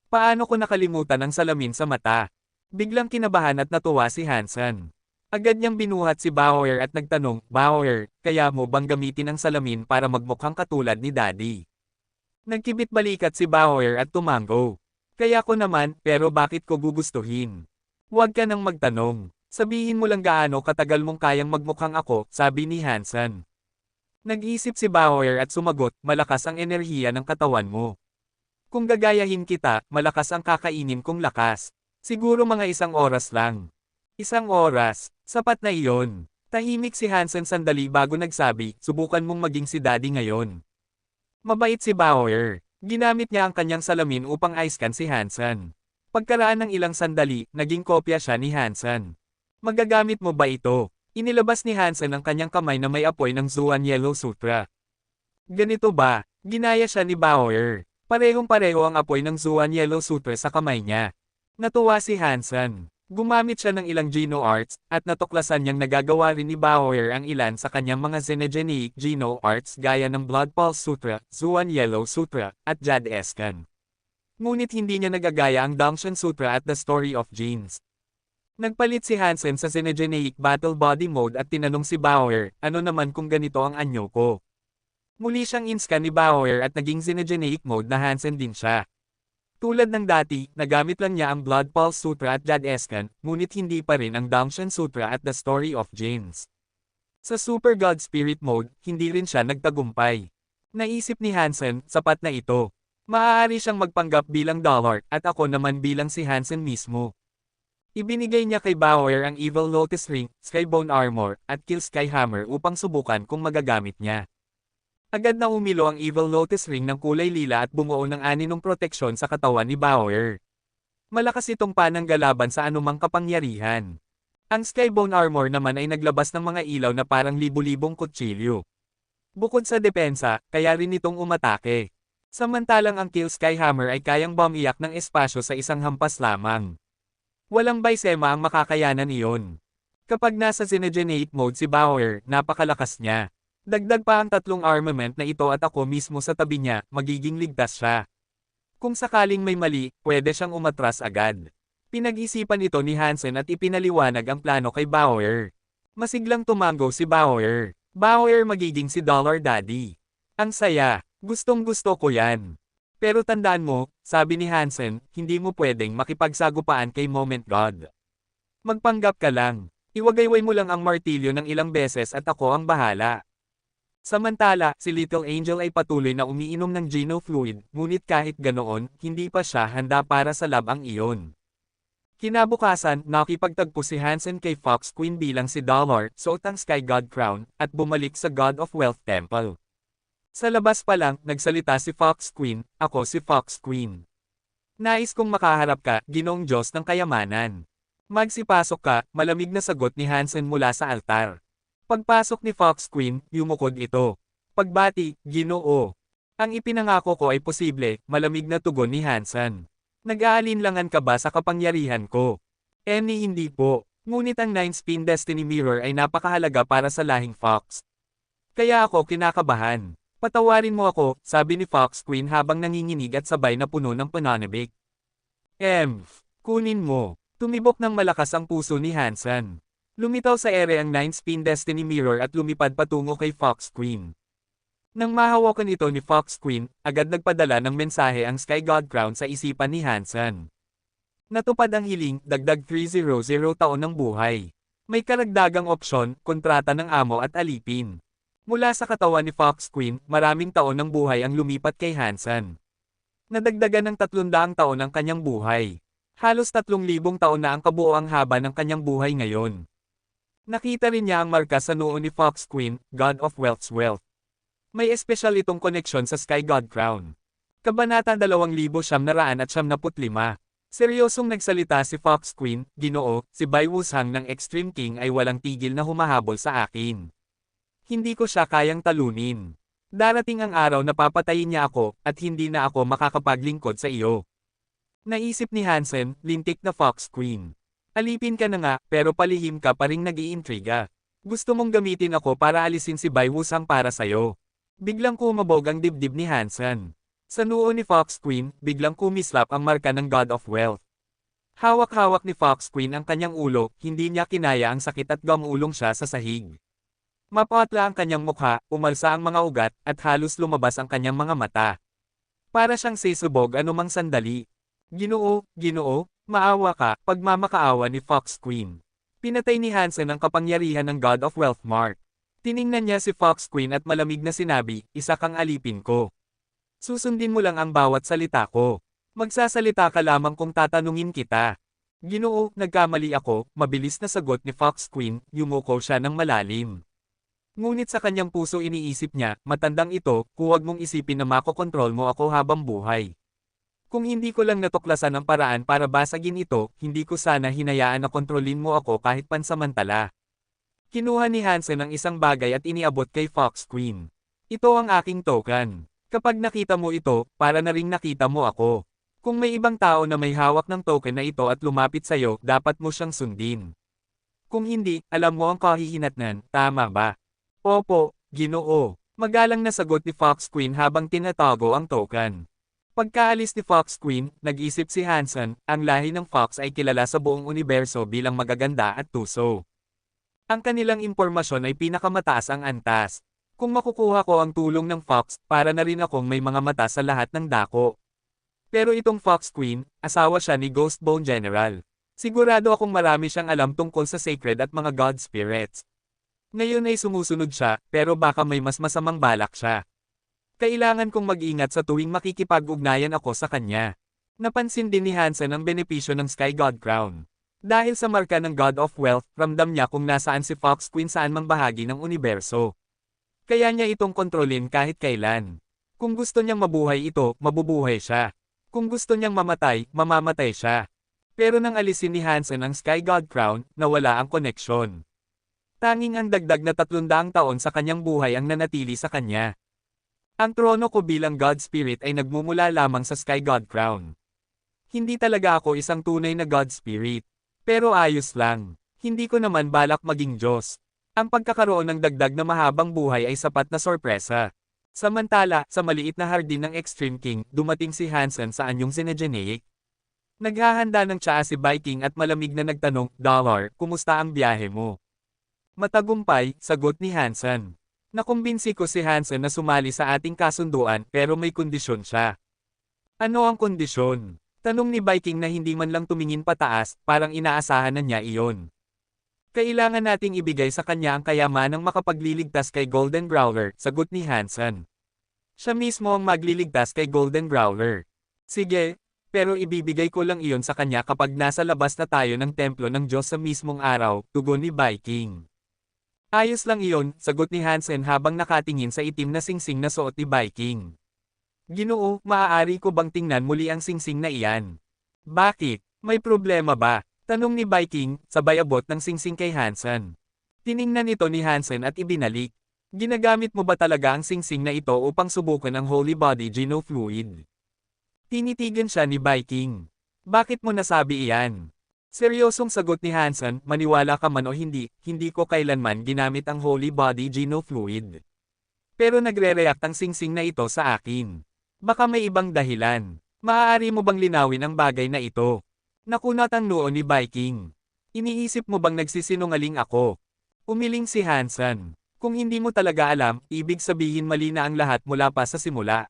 Paano ko nakalimutan ang salamin sa mata? Biglang kinabahan at natuwa si Hansen. Agad niyang binuhat si Bauer at nagtanong, Bauer, kaya mo bang gamitin ang salamin para magmukhang katulad ni Daddy? Nagkibit balikat si Bauer at tumango. Kaya ko naman, pero bakit ko gugustuhin? Huwag ka nang magtanong. Sabihin mo lang gaano katagal mong kayang magmukhang ako, sabi ni Hansen. Nag-isip si Bauer at sumagot, malakas ang enerhiya ng katawan mo. Kung gagayahin kita, malakas ang kakainin kong lakas. Siguro mga 1 oras lang. 1 oras, sapat na iyon. Tahimik si Hansen sandali bago nagsabi, subukan mong maging si Daddy ngayon. Mabait si Bauer. Ginamit niya ang kanyang salamin upang ice-scan si Hansen. Pagkaraan ng ilang sandali, naging kopya siya ni Hansen. Magagamit mo ba ito? Inilabas ni Hansen ang kanyang kamay na may apoy ng Zuan Yellow Sutra. Ganito ba? Ginaya siya ni Bauer. Parehong-pareho ang apoy ng Zuan Yellow Sutra sa kamay niya. Natuwa si Hansen. Gumamit siya ng ilang Geno Arts, at natuklasan niyang nagagawa rin ni Bauer ang ilan sa kanyang mga xenogeneic Geno Arts gaya ng Blood Pulse Sutra, Zuan Yellow Sutra, at Jad Eskan. Ngunit hindi niya nagagaya ang Dangshan Sutra at The Story of Genes. Nagpalit si Hansen sa xenogeneic battle body mode at tinanong si Bauer, ano naman kung ganito ang anyo ko? Muli siyang in-scan ni Bauer at naging xenogeneic mode na Hansen din siya. Tulad ng dati, nagamit lang niya ang Blood Pulse Sutra at Jad Eskan, ngunit hindi pa rin ang Dangshan Sutra at The Story of Genes. Sa Super God Spirit mode, hindi rin siya nagtagumpay. Naisip ni Hansen, sapat na ito. Maaari siyang magpanggap bilang Dollar, at ako naman bilang si Hansen mismo. Ibinigay niya kay Bauer ang Evil Lotus Ring, Skybone Armor, at Kill Sky Hammer upang subukan kung magagamit niya. Agad na umilo ang Evil Lotus Ring ng kulay lila at bumuo ng aninong proteksyon sa katawan ni Bauer. Malakas itong pananggalaban sa anumang kapangyarihan. Ang Skybone Armor naman ay naglabas ng mga ilaw na parang libu-libong kutsilyo. Bukod sa depensa, kaya rin itong umatake. Samantalang ang Kill Sky Hammer ay kayang bumiyak ng espasyo sa isang hampas lamang. Walang Bysema ang makakayanan iyon. Kapag nasa xenogeneic mode si Bauer, napakalakas niya. Dagdag pa ang 3 armament na ito at ako mismo sa tabi niya, magiging ligtas siya. Kung sakaling may mali, pwede siyang umatras agad. Pinag-isipan ito ni Hansen at ipinaliwanag ang plano kay Bauer. Masiglang tumango si Bauer. Bauer magiging si Dollar Daddy. Ang saya, gustong-gusto ko yan. Pero tandaan mo, sabi ni Hansen, hindi mo pwedeng makipagsagupaan kay Moment God. Magpanggap ka lang. Iwagayway mo lang ang martilyo ng ilang beses at ako ang bahala. Samantala, si Little Angel ay patuloy na umiinom ng Geno Fluid, ngunit kahit ganoon, hindi pa siya handa para sa labang iyon. Kinabukasan, nakipagtagpo si Hansen kay Fox Queen bilang si Dollar, suot ang Sky God Crown, at bumalik sa God of Wealth Temple. Sa labas pa lang, nagsalita si Fox Queen, "Ako si Fox Queen. Nais kong makaharap ka, Ginoong Diyos ng Kayamanan." "Magsipasok ka," malamig na sagot ni Hansen mula sa altar. Pagpasok ni Fox Queen, yumukod ito. "Pagbati, Ginoo. Ang ipinangako ko ay posible," malamig na tugon ni Hansen. "Nag-aalinlangan ka ba sa kapangyarihan ko?" Hindi po. Ngunit ang 9-spin Destiny Mirror ay napakahalaga para sa lahing Fox. Kaya ako kinakabahan. "Patawarin mo ako," sabi ni Fox Queen habang nanginginig at sabay na puno ng pananabik. Kunin mo." Tumibok ng malakas ang puso ni Hansen. Lumitaw sa ere ang 9-spin Destiny Mirror at lumipad patungo kay Fox Queen. Nang mahawakan ito ni Fox Queen, agad nagpadala ng mensahe ang Sky God Crown sa isipan ni Hansen. Natupad ang hiling, dagdag 300 taon ng buhay. May karagdagang opsyon, kontrata ng amo at alipin. Mula sa katawan ni Fox Queen, maraming taon ng buhay ang lumipat kay Hansen. Nadagdagan ng 300 taon ang kanyang buhay. Halos 3,000 taon na ang kabuoang haba ng kanyang buhay ngayon. Nakita rin niya ang marka sa noo ni Fox Queen, God of Wealth's wealth. May espesyal itong koneksyon sa Sky God Crown. Kabanata 2975. Seryosong nagsalita si Fox Queen, "Ginoo, si Bai Wushang ng Extreme King ay walang tigil na humahabol sa akin. Hindi ko siya kayang talunin. Darating ang araw na papatayin niya ako, at hindi na ako makakapaglingkod sa iyo." Naisip ni Hansen, lintik na Fox Queen. "Alipin ka na nga, pero palihim ka pa ring nag-iintriga. Gusto mong gamitin ako para alisin si Bai Wushang para sayo." Biglang kumabog ang dibdib ni Hansen. Sa noo ni Fox Queen, biglang kumislap ang marka ng God of Wealth. Hawak-hawak ni Fox Queen ang kanyang ulo, hindi niya kinaya ang sakit at gumulong siya sa sahig. Mapatla ang kanyang mukha, umalsa ang mga ugat, at halos lumabas ang kanyang mga mata. Para siyang sisubog anumang sandali. "Ginoo, Ginoo, maawa ka," pagmamakaawa ni Fox Queen. Pinatay ni Hansen ang kapangyarihan ng God of Wealth mark. Tiningnan niya si Fox Queen at malamig na sinabi, "Isa kang alipin ko. Susundin mo lang ang bawat salita ko. Magsasalita ka lamang kung tatanungin kita." "Ginoo, nagkamali ako," mabilis na sagot ni Fox Queen, yumuko siya ng malalim. Ngunit sa kanyang puso iniisip niya, "Matandang ito, huwag mong isipin na makokontrol mo ako habang buhay. Kung hindi ko lang natuklasan ang paraan para basagin ito, hindi ko sana hinayaan na kontrolin mo ako kahit pansamantala." Kinuha ni Hansen ang isang bagay at iniabot kay Fox Queen. "Ito ang aking token. Kapag nakita mo ito, para na ring nakita mo ako. Kung may ibang tao na may hawak ng token na ito at lumapit sa'yo, dapat mo siyang sundin. Kung hindi, alam mo ang kahihinatnan, tama ba?" "Opo, Ginoo," magalang na sagot ni Fox Queen habang tinatago ang token. Pagkaalis ni Fox Queen, nag-isip si Hansen, ang lahi ng Fox ay kilala sa buong universo bilang magaganda at tuso. Ang kanilang impormasyon ay pinakamataas ang antas. Kung makukuha ko ang tulong ng Fox, para na rin akong may mga mata sa lahat ng dako. Pero itong Fox Queen, asawa siya ni Ghostbone General. Sigurado akong marami siyang alam tungkol sa sacred at mga god spirits. Ngayon ay sumusunod siya, pero baka may mas masamang balak siya. Kailangan kong mag-ingat sa tuwing makikipag-ugnayan ako sa kanya. Napansin din ni Hansen ang benepisyo ng Sky God Crown. Dahil sa marka ng God of Wealth, ramdam niya kung nasaan si Fox Queen saan mang bahagi ng universo. Kaya niya itong kontrolin kahit kailan. Kung gusto niyang mabuhay ito, mabubuhay siya. Kung gusto niyang mamatay, mamamatay siya. Pero nang alisin ni Hansen ang Sky God Crown, nawala ang koneksyon. Tanging ang dagdag na 300 taon sa kanyang buhay ang nanatili sa kanya. "Ang trono ko bilang God Spirit ay nagmumula lamang sa Sky God Crown. Hindi talaga ako isang tunay na God Spirit. Pero ayos lang. Hindi ko naman balak maging Diyos. Ang pagkakaroon ng dagdag na mahabang buhay ay sapat na sorpresa." Samantala, sa maliit na hardin ng Extreme King, dumating si Hansen sa anyong Xenogeneic. Naghahanda ng tsaa si Viking at malamig na nagtanong, "Dollar, kumusta ang biyahe mo?" "Matagumpay," sagot ni Hansen. Nakumbinsi ko si Hansen na sumali sa ating kasunduan pero may kondisyon siya. "Ano ang kondisyon?" Tanong ni Viking na hindi man lang tumingin pataas, parang inaasahan na niya iyon. "Kailangan nating ibigay sa kanya ang kayamanang makapagliligtas kay Golden Growler," sagot ni Hansen. "Siya mismo ang magliligtas kay Golden Growler." "Sige, pero ibibigay ko lang iyon sa kanya kapag nasa labas na tayo ng templo ng Diyos sa mismong araw, tugon ni Viking. Ayos lang iyon, sagot ni Hansen habang nakatingin sa itim na singsing na suot ni Viking. Ginoo, maaari ko bang tingnan muli ang singsing na iyan? Bakit? May problema ba? Tanong ni Viking, sabay abot ng singsing kay Hansen. Tiningnan ito ni Hansen at ibinalik. Ginagamit mo ba talaga ang singsing na ito upang subukan ang holy body geno fluid? Tinitigan siya ni Viking. Bakit mo nasabi iyan? Seryosong sagot ni Hansen, maniwala ka man o hindi, hindi ko kailanman ginamit ang holy body geno fluid. Pero nagre-react ang singsing na ito sa akin. Baka may ibang dahilan. Maaari mo bang linawin ang bagay na ito? Nakunat ang noo ni Viking. Iniisip mo bang nagsisinungaling ako? Umiling si Hansen. Kung hindi mo talaga alam, ibig sabihin mali na ang lahat mula pa sa simula.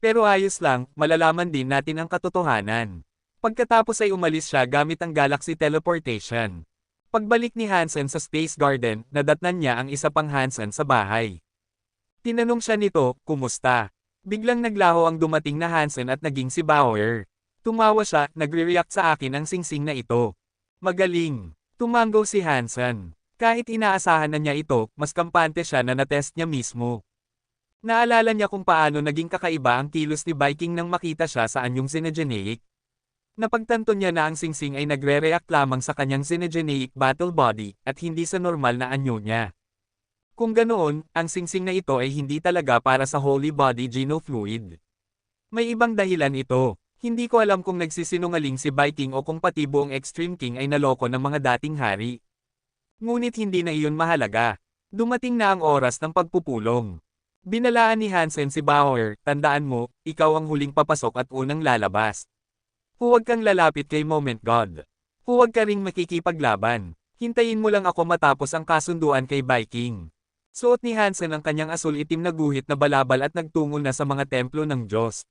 Pero ayos lang, malalaman din natin ang katotohanan. Pagkatapos ay umalis siya gamit ang Galaxy Teleportation. Pagbalik ni Hansen sa Space Garden, nadatnan niya ang isa pang Hansen sa bahay. Tinanong siya nito, kumusta? Biglang naglaho ang dumating na Hansen at naging si Bauer. Tumawa siya, nagre-react sa akin ang singsing na ito. Magaling. Tumango si Hansen. Kahit inaasahan na niya ito, mas kampante siya na natest niya mismo. Naalala niya kung paano naging kakaiba ang kilos ni Viking nang makita siya sa anyong Xenogeneic. Napagtanto niya na ang singsing ay nagre-react lamang sa kanyang Xenogeneic battle body, at hindi sa normal na anyo niya. Kung ganoon, ang singsing na ito ay hindi talaga para sa holy body geno fluid. May ibang dahilan ito. Hindi ko alam kung nagsisinungaling si Viking o kung pati buong Extreme King ay naloko ng mga dating hari. Ngunit hindi na iyon mahalaga. Dumating na ang oras ng pagpupulong. Binalaan ni Hansen si Bauer, tandaan mo, ikaw ang huling papasok at unang lalabas. Huwag kang lalapit kay Moment God. Huwag ka ring makikipaglaban. Hintayin mo lang ako matapos ang kasunduan kay Viking. Suot ni Hansen ang kanyang asul-itim na guhit na balabal at nagtungo na sa mga templo ng Diyos.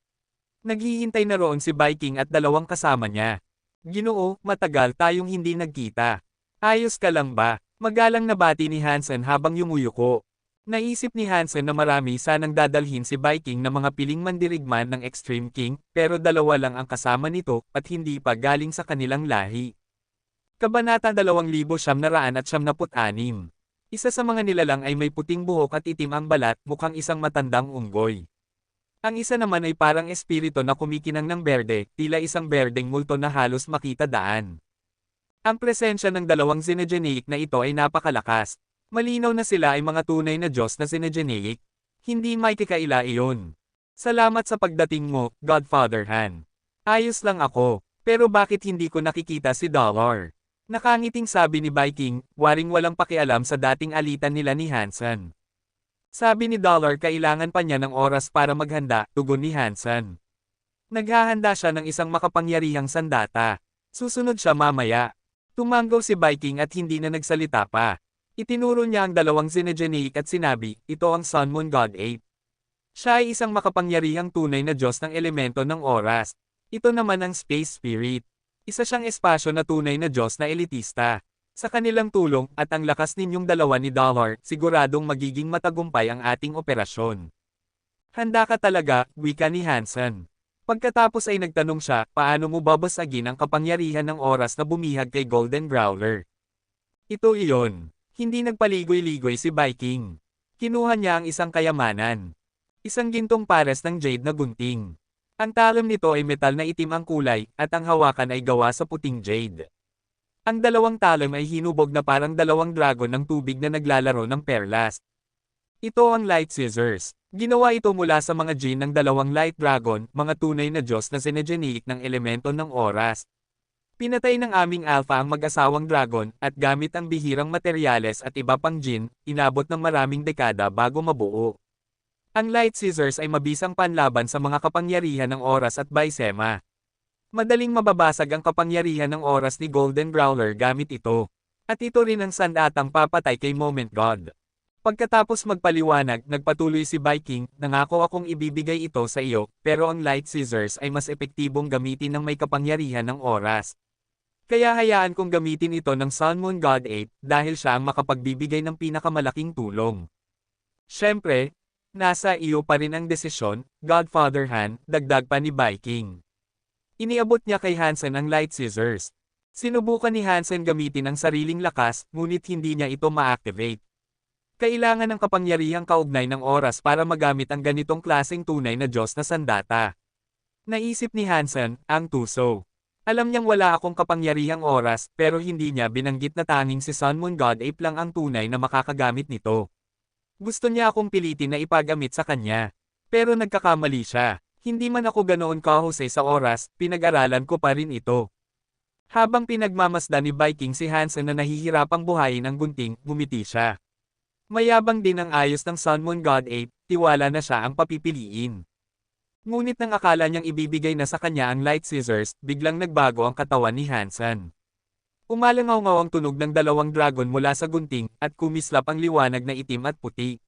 Naghihintay na roon si Viking at dalawang kasama niya. Ginoo, matagal tayong hindi nagkita. Ayos ka lang ba? Magalang nabati ni Hansen habang yumuyuko. Naisip ni Hansen na marami sanang dadalhin si Viking na mga piling mandirigman ng Extreme King, pero dalawa lang ang kasama nito, at hindi pa galing sa kanilang lahi. Kabanata 2976. Isa sa mga nilalang ay may puting buhok at itim ang balat, mukhang isang matandang unggoy. Ang isa naman ay parang espiritu na kumikinang ng berde, tila isang berdeng multo na halos makita daan. Ang presensya ng dalawang Xenogeneic na ito ay napakalakas. Malinaw na sila ay mga tunay na Diyos na Xenogeneic. Hindi may kikaila iyon. Salamat sa pagdating mo, Godfather Han. Ayos lang ako, pero bakit hindi ko nakikita si Dollar? Nakangiting sabi ni Viking, waring walang pakialam sa dating alitan nila ni Hansen. Sabi ni Dollar kailangan pa niya ng oras para maghanda, tugon ni Hansen. Naghahanda siya ng isang makapangyarihang sandata. Susunod siya mamaya. Tumanggaw si Viking at hindi na nagsalita pa. Itinuro niya ang dalawang Xenogeneic at sinabi, ito ang Sun Moon God Ape. Siya ay isang makapangyarihang tunay na Diyos ng elemento ng oras. Ito naman ang Space Spirit. Isa siyang espasyo na tunay na Diyos na elitista. Sa kanilang tulong, at ang lakas ninyong dalawa ni Dollar, siguradong magiging matagumpay ang ating operasyon. Handa ka talaga, wika ni Hansen. Pagkatapos ay nagtanong siya, paano mo babasagin ang kapangyarihan ng oras na bumihag kay Golden Growler? Ito iyon. Hindi nagpaligoy-ligoy si Viking. Kinuha niya ang isang kayamanan. Isang gintong pares ng jade na gunting. Ang talam nito ay metal na itim ang kulay, at ang hawakan ay gawa sa puting jade. Ang dalawang talam ay hinubog na parang dalawang dragon ng tubig na naglalaro ng perlas. Ito ang Light Scissors. Ginawa ito mula sa mga gene ng dalawang Light Dragon, mga tunay na Diyos na Xenogeneic ng elemento ng oras. Pinatay ng aming alpha ang mag-asawang dragon, at gamit ang bihirang materyales at iba pang gene, inabot ng maraming dekada bago mabuo. Ang Light Scissors ay mabisang panlaban sa mga kapangyarihan ng oras at Baisema. Madaling mababasag ang kapangyarihan ng oras ni Golden Growler gamit ito. At ito rin ang sandatang papatay kay Moment God. Pagkatapos magpaliwanag, nagpatuloy si Viking, nangako akong ibibigay ito sa iyo, pero ang Light Scissors ay mas epektibong gamitin ng may kapangyarihan ng oras. Kaya hayaan kong gamitin ito ng Sun Moon God Ape, dahil siya ang makapagbibigay ng pinakamalaking tulong. Siyempre, nasa iyo pa rin ang desisyon, Godfather Han, dagdag pa ni Viking. Iniabot niya kay Hansen ang light scissors. Sinubukan ni Hansen gamitin ang sariling lakas, ngunit hindi niya ito ma-activate. Kailangan ng kapangyarihang kaugnay ng oras para magamit ang ganitong klaseng tunay na Diyos na sandata. Naisip ni Hansen, ang tuso. Alam niyang wala akong kapangyarihang oras, pero hindi niya binanggit na tanging si Sun Moon God Ape lang ang tunay na makakagamit nito. Gusto niya akong pilitin na ipagamit sa kanya. Pero nagkakamali siya. Hindi man ako ganoon kahusay sa oras, pinag-aralan ko pa rin ito. Habang pinagmamasdan ni Viking si Hansen na nahihirapang buhayin ang gunting, gumiti siya. Mayabang din ang ayos ng Sun Moon God Ape, tiwala na siya ang papipiliin. Ngunit nang akala niyang ibibigay na sa kanya ang light scissors, biglang nagbago ang katawan ni Hansen. Umalangaw-ngaw ang tunog ng dalawang dragon mula sa gunting, at kumislap ang liwanag na itim at puti.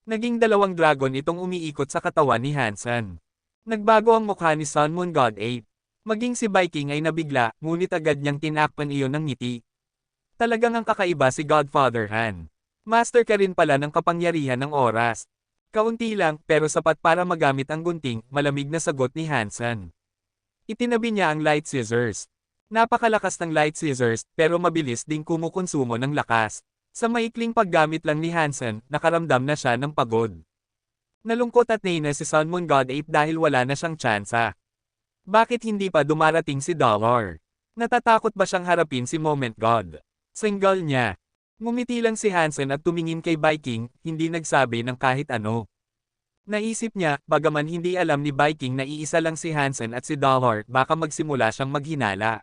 Naging dalawang dragon itong umiikot sa katawan ni Hansen. Nagbago ang mukha ni Sun Moon God Ape. Maging si Viking ay nabigla, ngunit agad niyang tinakpan iyon ng ngiti. Talagang ang kakaiba si Godfather Han. Master ka rin pala ng kapangyarihan ng oras. Kaunti lang, pero sapat para magamit ang gunting, malamig na sagot ni Hansen. Itinabi niya ang light scissors. Napakalakas ng light scissors, pero mabilis ding kumukonsumo ng lakas. Sa maikling paggamit lang ni Hansen, nakaramdam na siya ng pagod. Nalungkot at nainis si Sun Moon God Ape dahil wala na siyang tsansa. Bakit hindi pa dumarating si Dollar? Natatakot ba siyang harapin si Moment God? Single niya. Ngumiti lang si Hansen at tumingin kay Viking, hindi nagsabi ng kahit ano. Naisip niya, bagaman hindi alam ni Viking na iisa lang si Hansen at si Dollar, baka magsimula siyang maghinala.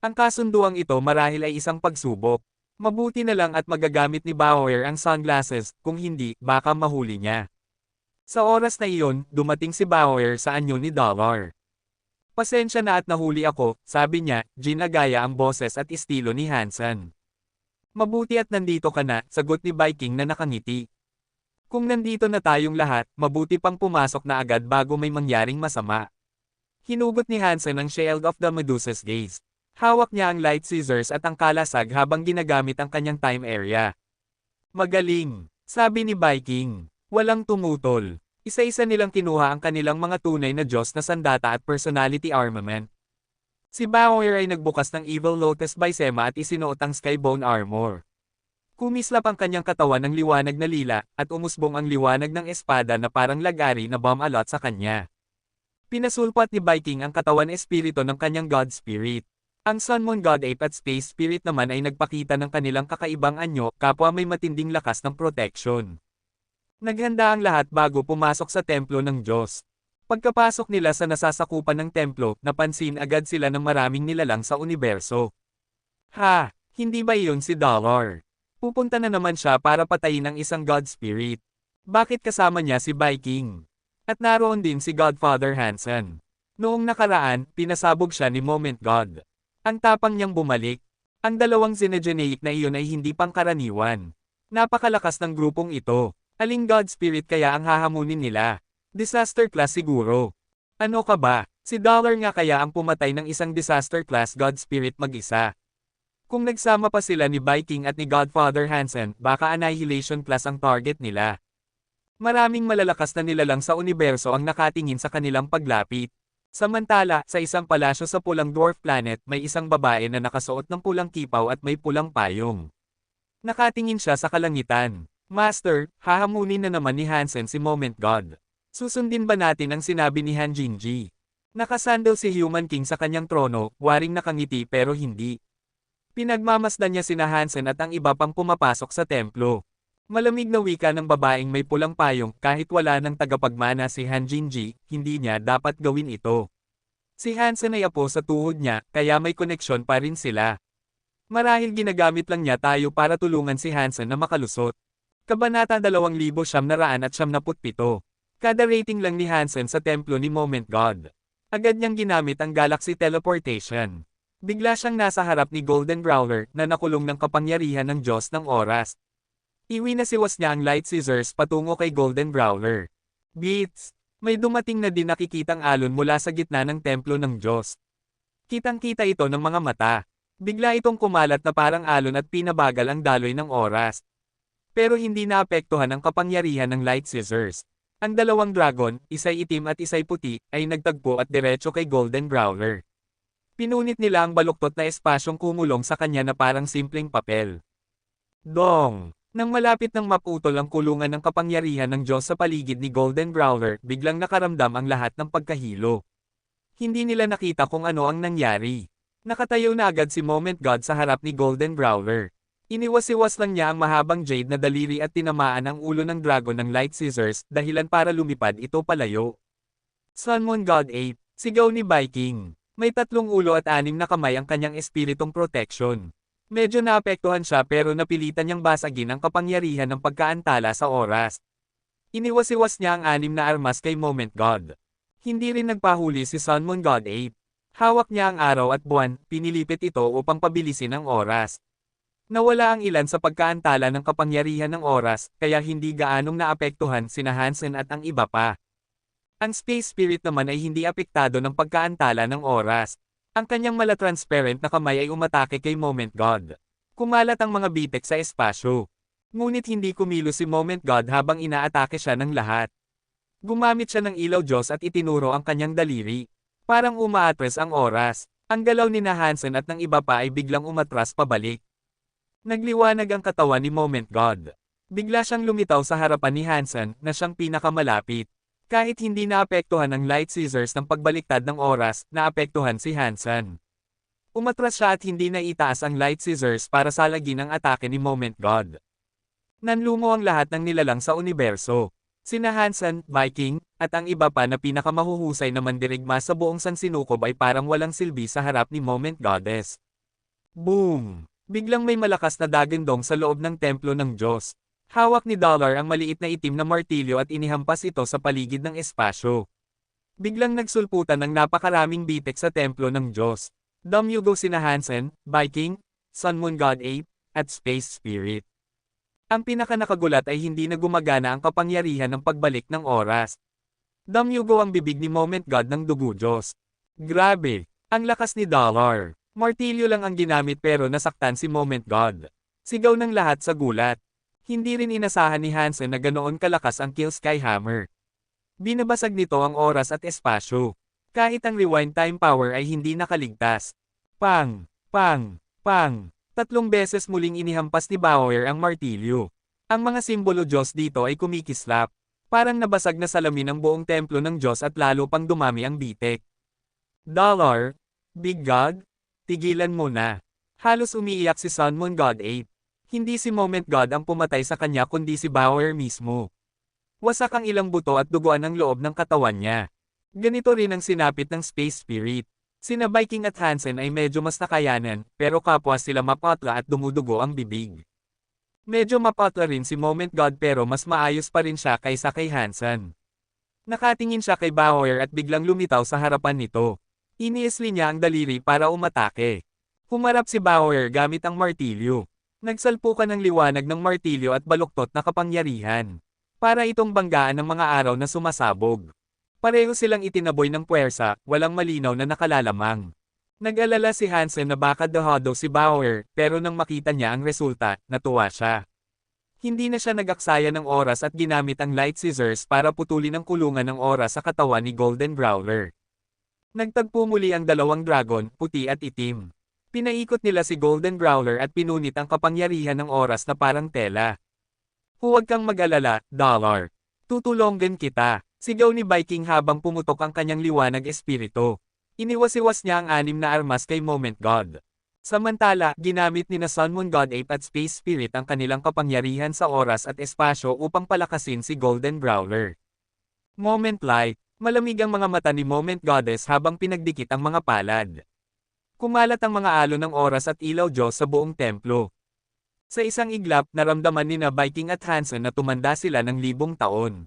Ang kasunduang ito marahil ay isang pagsubok. Mabuti na lang at magagamit ni Bauer ang sunglasses, kung hindi, baka mahuli niya. Sa oras na iyon, dumating si Bauer sa anyo ni Dollar. Pasensya na at nahuli ako, sabi niya, ginagaya ang boses at estilo ni Hansen. Mabuti at nandito ka na, sagot ni Viking na nakangiti. Kung nandito na tayong lahat, mabuti pang pumasok na agad bago may mangyaring masama. Hinugot ni Hansen ang shield of the Medusa's gaze. Hawak niya ang light scissors at ang kalasag habang ginagamit ang kanyang time area. Magaling, sabi ni Viking. Walang tumutol. Isa-isa nilang kinuha ang kanilang mga tunay na Diyos na sandata at personality armament. Si Bauer ay nagbukas ng Evil Lotus Bysema at isinuot ang Skybone Armor. Kumislap ang kanyang katawan ng liwanag na lila, at umusbong ang liwanag ng espada na parang lagari na bumalot sa kanya. Pinasulpat ni Viking ang katawan espiritu ng kanyang God Spirit. Ang Sun Moon God Ape at Space Spirit naman ay nagpakita ng kanilang kakaibang anyo, kapwa may matinding lakas ng protection. Naghanda ang lahat bago pumasok sa templo ng Diyos. Pagkapasok nila sa nasasakupan ng templo, napansin agad sila ng maraming nilalang sa universo. Ha, hindi ba iyon si Dollar? Pupunta na naman siya para patayin ang isang God Spirit. Bakit kasama niya si Viking? At naroon din si Godfather Hansen. Noong nakaraan, pinasabog siya ni Moment God. Ang tapang niyang bumalik. Ang dalawang Xenogeneic na iyon ay hindi pangkaraniwan. Napakalakas ng grupong ito. Aling God Spirit kaya ang hahamunin nila? Disaster class siguro. Ano ka ba? Si Dollar nga kaya ang pumatay ng isang disaster class God Spirit mag-isa. Kung nagsama pa sila ni Viking at ni Godfather Hansen, baka Annihilation class ang target nila. Maraming malalakas na nilalang sa universo ang nakatingin sa kanilang paglapit. Samantala, sa isang palasyo sa pulang dwarf planet, may isang babae na nakasuot ng pulang kipaw at may pulang payong. Nakatingin siya sa kalangitan. Master, hahamunin na naman ni Hansen si Moment God. Susundin ba natin ang sinabi ni Han Jinji? Nakasandal si Human King sa kanyang trono, waring nakangiti pero hindi. Pinagmamasdan niya sina Hansen at ang iba pang pumapasok sa templo. Malamig na wika ng babaeng may pulang payong, kahit wala ng tagapagmana si Han Jinji, hindi niya dapat gawin ito. Si Hansen ay apo sa tuhod niya, kaya may koneksyon pa rin sila. Marahil ginagamit lang niya tayo para tulungan si Hansen na makalusot. Kabanata 2997. Kada rating lang ni Hansen sa templo ni Moment God. Agad niyang ginamit ang Galaxy Teleportation. Bigla siyang nasa harap ni Golden Growler na nakulong ng kapangyarihan ng Diyos ng oras. Iwinasiwas niya ang light scissors patungo kay Golden Growler. Beats! May dumating na din nakikitang alon mula sa gitna ng templo ng Diyos. Kitang-kita ito ng mga mata. Bigla itong kumalat na parang alon at pinabagal ang daloy ng oras. Pero hindi naapektuhan ang kapangyarihan ng light scissors. Ang dalawang dragon, isa'y itim at isa'y puti, ay nagtagpo at diretso kay Golden Brawler. Pinunit nila ang baluktot na espasyong kumulong sa kanya na parang simpleng papel. Dong! Nang malapit ng maputol ang kulungan ng kapangyarihan ng Diyos sa paligid ni Golden Brawler, biglang nakaramdam ang lahat ng pagkahilo. Hindi nila nakita kung ano ang nangyari. Nakatayo na agad si Moment God sa harap ni Golden Brawler. Iniwas-iwas lang niya ang mahabang jade na daliri at tinamaan ang ulo ng dragon ng light scissors, dahilan para lumipad ito palayo. Sunmon God 8, sigaw ni Viking. May 3 ulo at 6 na kamay ang kanyang espiritong protection. Medyo naapektuhan siya pero napilitan niyang basagin ang kapangyarihan ng pagkaantala sa oras. Iniwas-iwas niya ang 6 na armas kay Moment God. Hindi rin nagpahuli si Sunmon God 8. Hawak niya ang araw at buwan, pinilipit ito upang pabilisin ang oras. Nawala ang ilan sa pagkaantala ng kapangyarihan ng oras, kaya hindi gaanong naapektuhan sina Hansen at ang iba pa. Ang Space Spirit naman ay hindi apektado ng pagkaantala ng oras. Ang kanyang mala-transparent na kamay ay umatake kay Moment God. Kumalat ang mga bitek sa espasyo. Ngunit hindi kumilos si Moment God habang inaatake siya ng lahat. Gumamit siya ng ilaw Diyos at itinuro ang kanyang daliri. Parang umaatres ang oras. Ang galaw ni Hansen at ng iba pa ay biglang umatras pabalik. Nagliwanag ang katawan ni Moment God. Bigla siyang lumitaw sa harapan ni Hansen na siyang pinakamalapit. Kahit hindi naapektuhan ng light scissors ng pagbaliktad ng oras, naapektuhan si Hansen. Umatras siya at hindi na itaas ang light scissors para salagin ang atake ni Moment God. Nanlumo ang lahat ng nilalang sa universo. Sina Hansen, Viking, at ang iba pa na pinakamahuhusay na mandirigma sa buong sansinukob ay parang walang silbi sa harap ni Moment Goddess. Boom! Biglang may malakas na dagandong sa loob ng templo ng Diyos. Hawak ni Dollar ang maliit na itim na martilyo at inihampas ito sa paligid ng espasyo. Biglang nagsulputan ng napakaraming bitek sa templo ng Diyos. Dumyugo sina Hansen, Viking, Sunmon God 8, at Space Spirit. Ang pinakanakagulat ay hindi na gumagana ang kapangyarihan ng pagbalik ng oras. Dumyugo ang bibig ni Moment God ng dugo Diyos. Grabe! Ang lakas ni Dollar. Martilyo lang ang ginamit pero nasaktan si Moment God. Sigaw ng lahat sa gulat. Hindi rin inasahan ni Hansen na ganoon kalakas ang Kill Sky Hammer. Binabasag nito ang oras at espasyo. Kahit ang rewind time power ay hindi nakaligtas. Pang! Pang! Pang! 3 beses muling inihampas ni Bauer ang martilyo. Ang mga simbolo Diyos dito ay kumikislap. Parang nabasag na salamin ang buong templo ng Diyos at lalo pang dumami ang bitek. Dollar! Big God? Tigilan mo na. Halos umiiyak si Sunmon God 8. Hindi si Moment God ang pumatay sa kanya kundi si Bauer mismo. Wasak ang ilang buto at duguan ang loob ng katawan niya. Ganito rin ang sinapit ng Space Spirit. Sina Viking at Hansen ay medyo mas nakayanan, pero kapwa sila mapatla at dumudugo ang bibig. Medyo mapatla rin si Moment God pero mas maayos pa rin siya kaysa kay Hansen. Nakatingin siya kay Bauer at biglang lumitaw sa harapan nito. Iniisli niya ang daliri para umatake. Humarap si Bauer gamit ang martilyo. Nagsalpukan ng liwanag ng martilyo at baluktot na kapangyarihan. Para itong banggaan ng mga araw na sumasabog. Pareho silang itinaboy ng puwersa, walang malinaw na nakalalamang. Nag-alala si Hansen na baka dahado si Bauer, pero nang makita niya ang resulta, natuwa siya. Hindi na siya nag-aksaya ng oras at ginamit ang light scissors para putulin ang kulungan ng oras sa katawan ni Golden Brawler. Nagtagpo muli ang dalawang dragon, puti at itim. Pinaikot nila si Golden Brawler at pinunit ang kapangyarihan ng oras na parang tela. Huwag kang mag-alala, Dollar. Tutulungan kita, sigaw ni Viking habang pumutok ang kanyang liwanag espiritu. Iniwas-iwas niya ang 6 na armas kay Moment God. Samantala, ginamit ni na Sunmon God 8 at Space Spirit ang kanilang kapangyarihan sa oras at espasyo upang palakasin si Golden Brawler. Moment Light, malamig ang mga mata ni Moment Goddess habang pinagdikit ang mga palad. Kumalat ang mga alon ng oras at ilaw Diyos sa buong templo. Sa isang iglap, naramdaman ni na Viking at Hansen na tumanda sila ng 1,000 taon.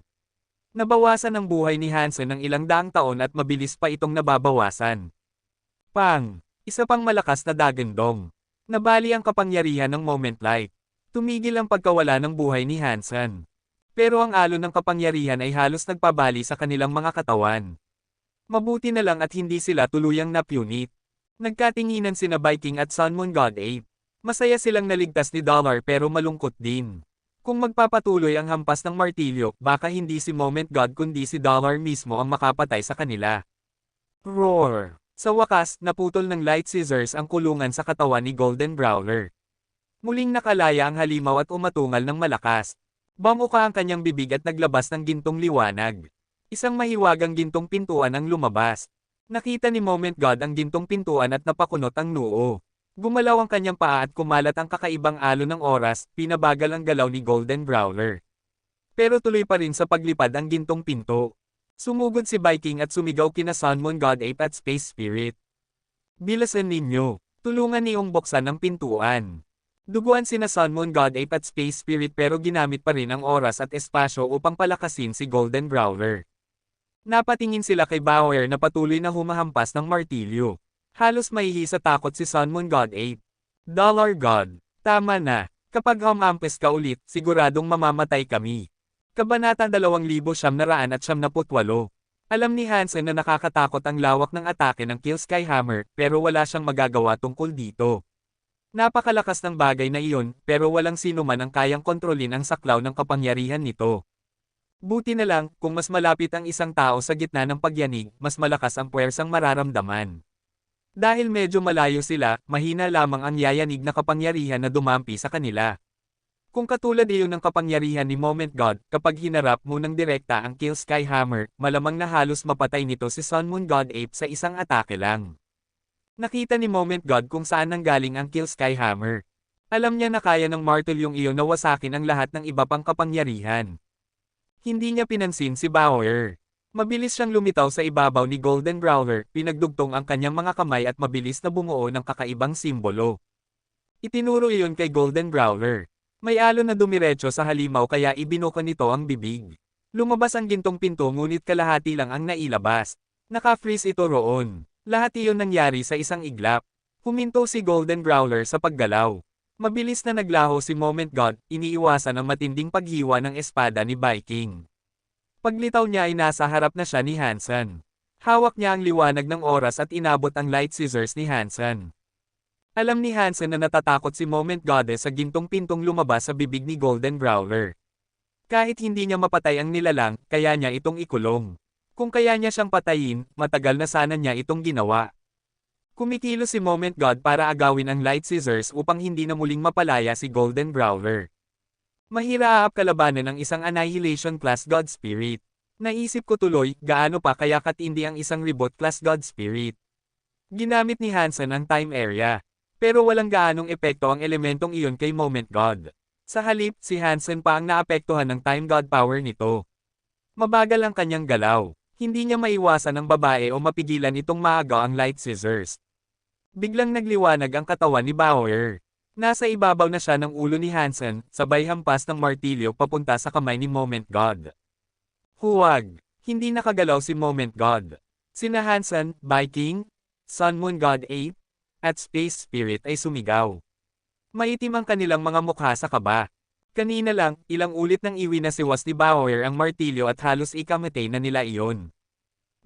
Nabawasan ang buhay ni Hansen ng ilang daang taon at mabilis pa itong nababawasan. Pang! Isa pang malakas na dagandong. Nabali ang kapangyarihan ng Moment Light. Tumigil ang pagkawala ng buhay ni Hansen. Pero ang alon ng kapangyarihan ay halos nagpabali sa kanilang mga katawan. Mabuti na lang at hindi sila tuluyang napunit. Nagkatinginan sina Viking at Sunmon God 8. Masaya silang naligtas ni Dollar pero malungkot din. Kung magpapatuloy ang hampas ng martilyo, baka hindi si Moment God kundi si Dollar mismo ang makapatay sa kanila. Roar! Sa wakas, naputol ng light scissors ang kulungan sa katawan ni Golden Brawler. Muling nakalaya ang halimaw at umatungal ng malakas. Bamuka ang kanyang bibig at naglabas ng gintong liwanag. Isang mahiwagang gintong pintuan ang lumabas. Nakita ni Moment God ang gintong pintuan at napakunot ang noo. Gumalaw ang kanyang paa at kumalat ang kakaibang alon ng oras, pinabagal ang galaw ni Golden Brawler. Pero tuloy pa rin sa paglipad ang gintong pinto. Sumugod si Viking at sumigaw kina Sun Moon God Ape at Space Spirit. Bilasan ninyo, tulungan niyong buksan ang pintuan. Duguan sina Sun Moon God Ape at Space Spirit pero ginamit pa rin ang oras at espasyo upang palakasin si Golden Brawler. Napatingin sila kay Bowyer na patuloy na humahampas ng martilyo. Halos mahihi sa takot si Sun Moon God Ape. Dollar God, tama na, kapag humahampas ka ulit, siguradong mamamatay kami. Kabanata 2978. Alam ni Hansen na nakakatakot ang lawak ng atake ng Kill Sky Hammer, pero wala siyang magagawa tungkol dito. Napakalakas ng bagay na iyon, pero walang sino man ang kayang kontrolin ang saklaw ng kapangyarihan nito. Buti na lang, kung mas malapit ang isang tao sa gitna ng pagyanig, mas malakas ang puwersang mararamdaman. Dahil medyo malayo sila, mahina lamang ang yayanig na kapangyarihan na dumampi sa kanila. Kung katulad iyon ng kapangyarihan ni Moment God, kapag hinarap mo ng direkta ang Kill Sky Hammer, malamang na halos mapatay nito si Sun Moon God Ape sa isang atake lang. Nakita ni Moment God kung saan nanggaling ang Kill Sky Hammer. Alam niya na kaya ng martilyong iyon na wasakin ang lahat ng iba pang kapangyarihan. Hindi niya pinansin si Bowyer. Mabilis siyang lumitaw sa ibabaw ni Golden Brawler, pinagdugtong ang kanyang mga kamay at mabilis na bumuo ng kakaibang simbolo. Itinuro iyon kay Golden Brawler. May alon na dumiretso sa halimaw kaya ibinuka nito ang bibig. Lumabas ang gintong pinto ngunit kalahati lang ang nailabas. Naka-freeze ito roon. Lahat iyon nangyari sa isang iglap. Huminto si Golden Brawler sa paggalaw. Mabilis na naglaho si Moment God, iniiwasan ang matinding paghiwa ng espada ni Viking. Paglitaw niya ay nasa harap na siya ni Hansen. Hawak niya ang liwanag ng oras at inabot ang light scissors ni Hansen. Alam ni Hansen na natatakot si Moment Goddess sa gintong pintong lumabas sa bibig ni Golden Brawler. Kahit hindi niya mapatay ang nilalang, kaya niya itong ikulong. Kung kaya niya siyang patayin, matagal na sana niya itong ginawa. Kumikilos si Moment God para agawin ang light scissors upang hindi na muling mapalaya si Golden Brawler. Mahirap kalabanan ng isang Annihilation class God Spirit. Naisip ko tuloy, gaano pa kaya katindi ang isang Reboot class God Spirit. Ginamit ni Hansen ang time area. Pero walang gaanong epekto ang elementong iyon kay Moment God. Sa halip, si Hansen pa ang naapektuhan ng Time God power nito. Mabagal ang kanyang galaw. Hindi niya maiwasan ang babae o mapigilan itong maagaw ang light scissors. Biglang nagliwanag ang katawan ni Bowyer. Nasa ibabaw na siya ng ulo ni Hansen, sabay hampas ng martilyo papunta sa kamay ni Moment God. Huwag! Hindi nakagalaw si Moment God. Sina Hansen, Viking, Sun Moon God Ape, at Space Spirit ay sumigaw. Maitim ang kanilang mga mukha sa kaba. Kanina lang, ilang ulit nang iwinasiwas ni Bowyer ang martilyo at halos ikamatay na nila iyon.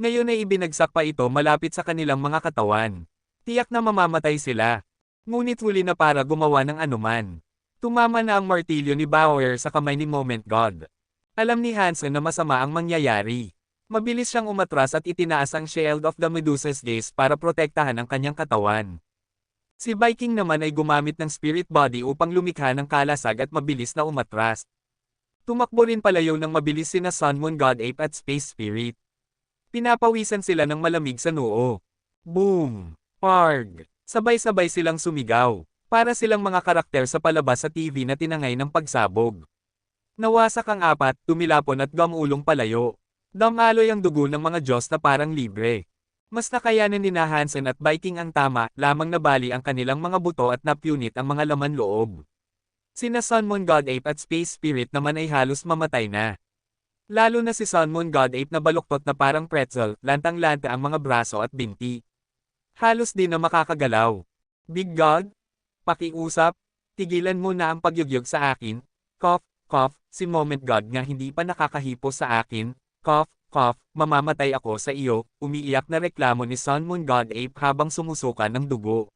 Ngayon ay ibinagsak pa ito malapit sa kanilang mga katawan. Tiyak na mamamatay sila. Ngunit huli na para gumawa ng anuman. Tumama na ang martilyo ni Bowyer sa kamay ni Moment God. Alam ni Hansen na masama ang mangyayari. Mabilis siyang umatras at itinaas ang Shield of the Medusa's Gaze para protektahan ang kanyang katawan. Si Viking naman ay gumamit ng Spirit Body upang lumikha ng kalasag at mabilis na umatras. Tumakbo rin palayo ng mabilis sina Sun Moon God Ape at Space Spirit. Pinapawisan sila ng malamig sa noo. Boom! Parg! Sabay-sabay silang sumigaw. Para silang mga karakter sa palabas sa TV na tinangay ng pagsabog. Nawasak ang apat, tumilapon at gamulong palayo. Damaloy ang dugo ng mga Diyos na parang libre. Mas nakayanan ni Hansen at Viking ang tama, lamang nabali ang kanilang mga buto at napunit ang mga laman loob. Sina Sun Moon God Ape at Space Spirit naman ay halos mamatay na. Lalo na si Sun Moon God Ape na baluktot na parang pretzel, lantang-lanta ang mga braso at binti. Halos din na makakagalaw. Big God? Pakiusap? Tigilan mo na ang pagyugyog sa akin. Cough, cough, si Moment God nga hindi pa nakakahipo sa akin. Cough, cough, mamamatay ako sa iyo, umiiyak na reklamo ni Sun Moon God Ape habang sumusuka ng dugo.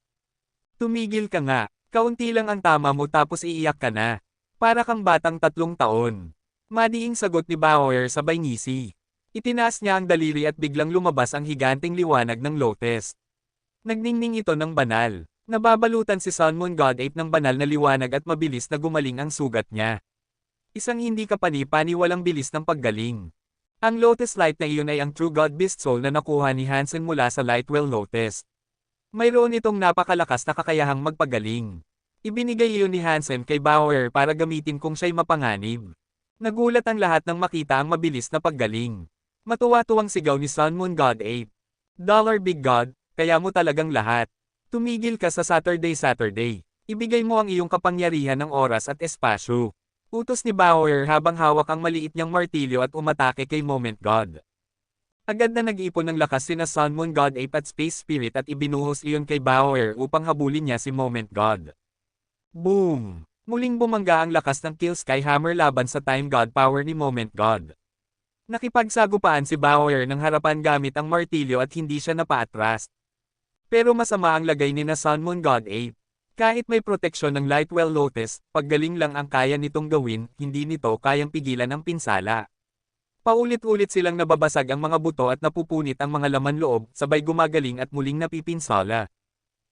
Tumigil ka nga, kaunti lang ang tama mo tapos iiyak ka na. Para kang batang 3 taon. Madiing sagot ni Bauer sabay ngisi. Itinaas niya ang daliri at biglang lumabas ang higanteng liwanag ng lotus. Nagningning ito ng banal. Nababalutan si Sun Moon God Ape ng banal na liwanag at mabilis na gumaling ang sugat niya. Isang hindi kapani-paniwalang bilis ng paggaling. Ang Lotus Light na iyon ay ang True God Beast Soul na nakuha ni Hansen mula sa Lightwell Lotus. Mayroon itong napakalakas na kakayahang magpagaling. Ibinigay iyon ni Hansen kay Bauer para gamitin kung siya'y mapanganib. Nagulat ang lahat nang makita ang mabilis na paggaling. Matuwa-tuwang sigaw ni Sun Moon God Ape. Dollar Big God, kaya mo talagang lahat. Tumigil ka sa Saturday. Ibigay mo ang iyong kapangyarihan ng oras at espasyo. Utos ni Bauer habang hawak ang maliit niyang martilyo at umatake kay Moment God. Agad na nag-ipon ng lakas sina Sun Moon God Ape at Space Spirit at ibinuhos iyon kay Bauer upang habulin niya si Moment God. Boom! Muling bumangga ang lakas ng Kill Sky Hammer laban sa Time God Power ni Moment God. Nakipagsagupaan si Bauer ng harapan gamit ang martilyo at hindi siya napaatras. Pero masama ang lagay ni na Sun Moon God Ape. Kahit may proteksyon ng Lightwell Lotus, paggaling lang ang kaya nitong gawin, hindi nito kayang pigilan ang pinsala. Paulit-ulit silang nababasag ang mga buto at napupunit ang mga laman loob, sabay gumagaling at muling napipinsala.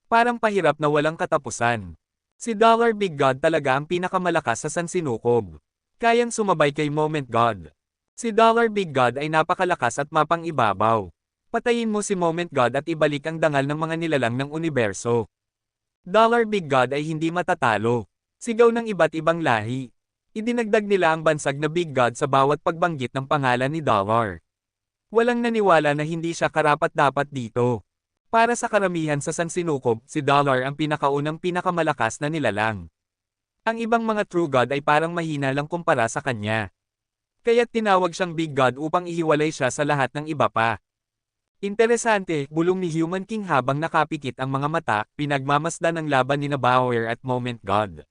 Parang pahirap na walang katapusan. Si Dollar Big God talaga ang pinakamalakas sa sansinukob. Kayang sumabay kay Moment God. Si Dollar Big God ay napakalakas at mapang-ibabaw. Patayin mo si Moment God at ibalik ang dangal ng mga nilalang ng universo. Dollar Big God ay hindi matatalo. Sigaw ng iba't ibang lahi. Idinagdag nila ang bansag na Big God sa bawat pagbanggit ng pangalan ni Dollar. Walang naniwala na hindi siya karapat-dapat dito. Para sa karamihan sa sansinukob, si Dollar ang pinakaunang pinakamalakas na nilalang. Ang ibang mga True God ay parang mahina lang kumpara sa kanya. Kaya't tinawag siyang Big God upang ihiwalay siya sa lahat ng iba pa. Interesante, bulong ni Human King habang nakapikit ang mga mata, pinagmamasdan ang laban ni Bauer at Moment God.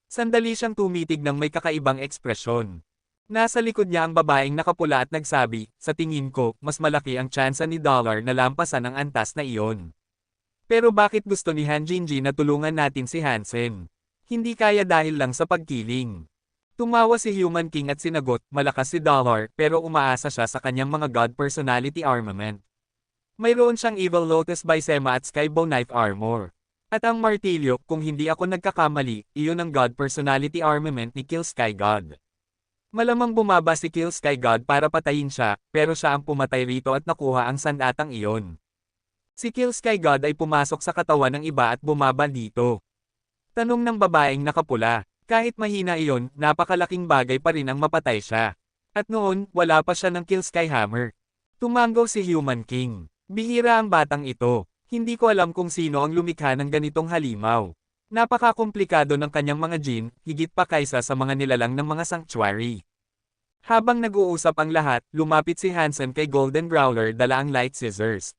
Sandali siyang tumitig ng may kakaibang ekspresyon. Nasa likod niya ang babaeng nakapula at nagsabi, sa tingin ko, mas malaki ang tsansa ni Dollar na lampasan ang antas na iyon. Pero bakit gusto ni Han Jinji na tulungan natin si Hansen? Hindi kaya dahil lang sa pagkiling. Tumawa si Human King at sinagot, malakas si Dollar pero umaasa siya sa kanyang mga God Personality Armament. Mayroon siyang Evil Lotus Bisema at Skybow Knife Armor. At ang martilyo, kung hindi ako nagkakamali, iyon ang God Personality Armament ni Kill Sky God. Malamang bumaba si Kill Sky God para patayin siya, pero siya ang pumatay rito at nakuha ang sandatang iyon. Si Kill Sky God ay pumasok sa katawan ng iba at bumaba dito. Tanong ng babaeng nakapula, kahit mahina iyon, napakalaking bagay pa rin ang mapatay siya. At noon, wala pa siya ng Kill Sky Hammer. Tumango si Human King. Bihira ang batang ito. Hindi ko alam kung sino ang lumikha ng ganitong halimaw. Napakakomplikado ng kanyang mga jin, higit pa kaysa sa mga nilalang ng mga sanctuary. Habang nag-uusap ang lahat, lumapit si Hansen kay Golden Growler dala ang light scissors.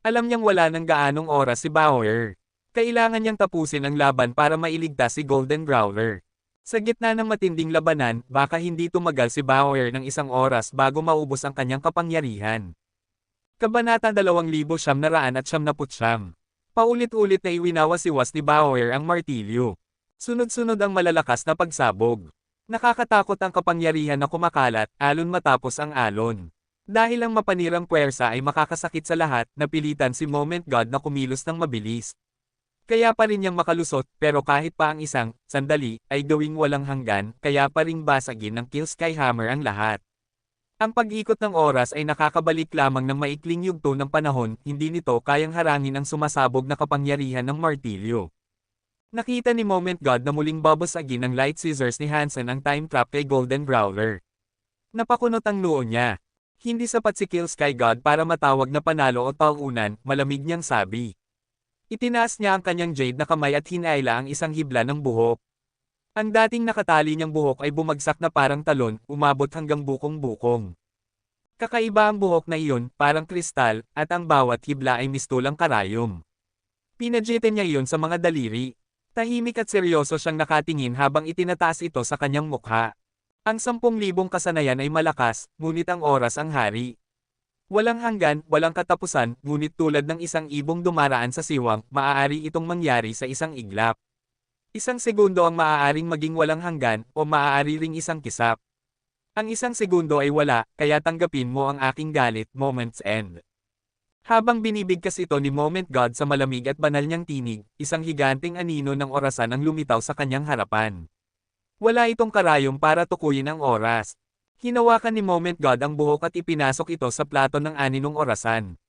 Alam niyang wala ng gaanong oras si Bauer. Kailangan niyang tapusin ang laban para mailigtas si Golden Growler. Sa gitna ng matinding labanan, baka hindi tumagal si Bauer ng 1 oras bago maubos ang kanyang kapangyarihan. Kabanata 2999. Paulit-ulit na iwinawasiwas ni Bauer ang martilyo. Sunod-sunod ang malalakas na pagsabog. Nakakatakot ang kapangyarihan na kumakalat, alon matapos ang alon. Dahil ang mapanirang puwersa ay makakasakit sa lahat, napilitan si Moment God na kumilos ng mabilis. Kaya pa rin niyang makalusot, pero kahit pa ang isang sandali ay gawing walang hanggan, kaya pa ring basagin ng Kill Sky Hammer ang lahat. Ang pag-ikot ng oras ay nakakabalik lamang ng maikling yugto ng panahon, hindi nito kayang harangin ang sumasabog na kapangyarihan ng martilyo. Nakita ni Moment God na muling babasagin ng light scissors ni Hansen ang time trap kay Golden Growler. Napakunot ang noo niya. Hindi sapat si Kill Sky God para matawag na panalo o talunan, malamig niyang sabi. Itinaas niya ang kanyang jade na kamay at hinayla ang isang hibla ng buhok. Ang dating nakatali niyang buhok ay bumagsak na parang talon, umabot hanggang bukong-bukong. Kakaiba ang buhok na iyon, parang kristal, at ang bawat hibla ay mistulang karayom. Pinadjete niya iyon sa mga daliri. Tahimik at seryoso siyang nakatingin habang itinataas ito sa kanyang mukha. Ang 10,000 kasanayan ay malakas, ngunit ang oras ang hari. Walang hanggan, walang katapusan, ngunit tulad ng isang ibong dumaraan sa siwang, maaari itong mangyari sa isang iglap. Isang segundo ang maaaring maging walang hanggan o maaari ring isang kisap. Ang isang segundo ay wala, kaya tanggapin mo ang aking galit, Moments End. Habang binibigkas ito ni Moment God sa malamig at banal niyang tinig, isang higanting anino ng orasan ang lumitaw sa kanyang harapan. Wala itong karayom para tukuyin ang oras. Hinawakan ni Moment God ang buhok at ipinasok ito sa plato ng aninong orasan.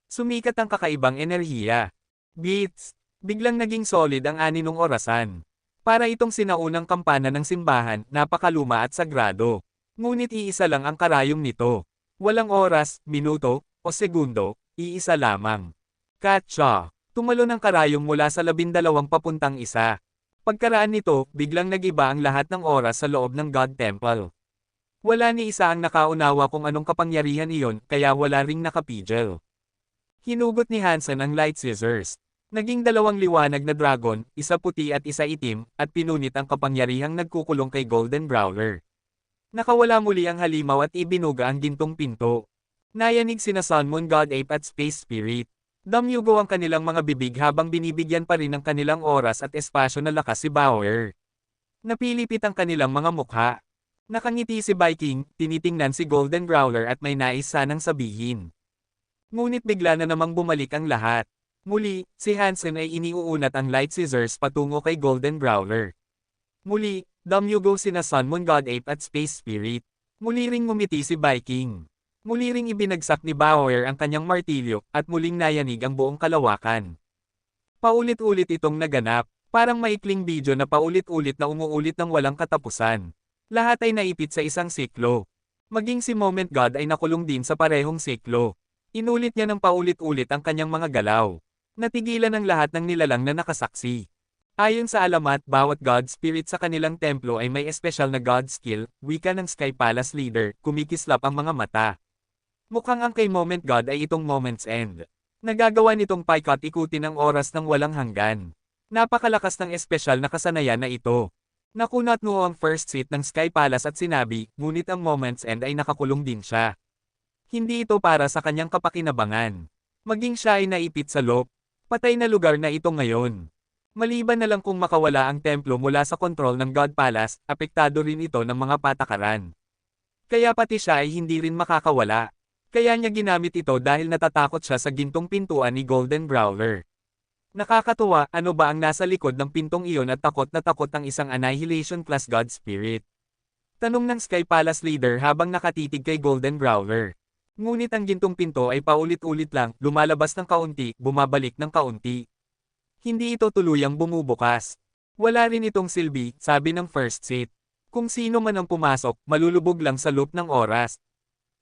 Sumikat ang kakaibang enerhiya. Beats! Biglang naging solid ang aninong orasan. Para itong sinaunang kampana ng simbahan, napakaluma at sagrado. Ngunit iisa lang ang karayom nito. Walang oras, minuto, o segundo, iisa lamang. Katsa! Tumalo ng karayom mula sa 12 papuntang 1. Pagkaraan nito, biglang nagiba ang lahat ng oras sa loob ng God Temple. Wala ni isa ang nakaunawa kung anong kapangyarihan iyon, kaya wala ring nakapigil. Hinugot ni Hansen ang light scissors. Naging 2 liwanag na dragon, isa puti at isa itim, at pinunit ang kapangyarihang nagkukulong kay Golden Brawler. Nakawala muli ang halimaw at ibinuga ang gintong pinto. Nayanig sina Sun Moon God Ape at Space Spirit. Damyugo ang kanilang mga bibig habang binibigyan pa rin ng kanilang oras at espasyo na lakas si Bauer. Napilipit ang kanilang mga mukha. Nakangiti si Viking, tinitingnan si Golden Brawler at may nais sanang sabihin. Ngunit bigla na namang bumalik ang lahat. Muli, si Hansen ay iniuunat ang light scissors patungo kay Golden Brawler. Muli, damyugo sina Sun Moon God Ape at Space Spirit. Muli ring ngumiti si Viking. Muli ring ibinagsak ni Bauer ang kanyang martilyo, at muling nayanig ang buong kalawakan. Paulit-ulit itong naganap, parang maikling video na paulit-ulit na umuulit ng walang katapusan. Lahat ay naipit sa isang siklo. Maging si Moment God ay nakulong din sa parehong siklo. Inulit niya ng paulit-ulit ang kanyang mga galaw. Natigilan ang lahat ng nilalang na nakasaksi. Ayon sa alamat, bawat God Spirit sa kanilang templo ay may espesyal na God skill, wika ng Sky Palace Leader, kumikislap ang mga mata. Mukhang ang kay Moment God ay itong Moments End. Nagagawa nitong paikot-ikutin ang oras ng walang hanggan. Napakalakas ng espesyal na kasanayan na ito. Nakunat noo ang first seat ng Sky Palace at sinabi, ngunit ang Moments End ay nakakulong din siya. Hindi ito para sa kanyang kapakinabangan. Maging siya ay naipit sa loop. Patay na lugar na ito ngayon. Maliban na lang kung makawala ang templo mula sa kontrol ng God Palace, apektado rin ito ng mga patakaran. Kaya pati siya ay hindi rin makakawala. Kaya niya ginamit ito dahil natatakot siya sa gintong pintuan ni Golden Brawler. Nakakatuwa, ano ba ang nasa likod ng pintong iyon at takot na takot ang isang Annihilation Class God Spirit? Tanong ng Sky Palace Leader habang nakatitig kay Golden Brawler. Ngunit ang gintong pinto ay paulit-ulit lang, lumalabas ng kaunti, bumabalik ng kaunti. Hindi ito tuluyang bumubukas. Wala rin itong silbi, sabi ng first seat. Kung sino man ang pumasok, malulubog lang sa loop ng oras.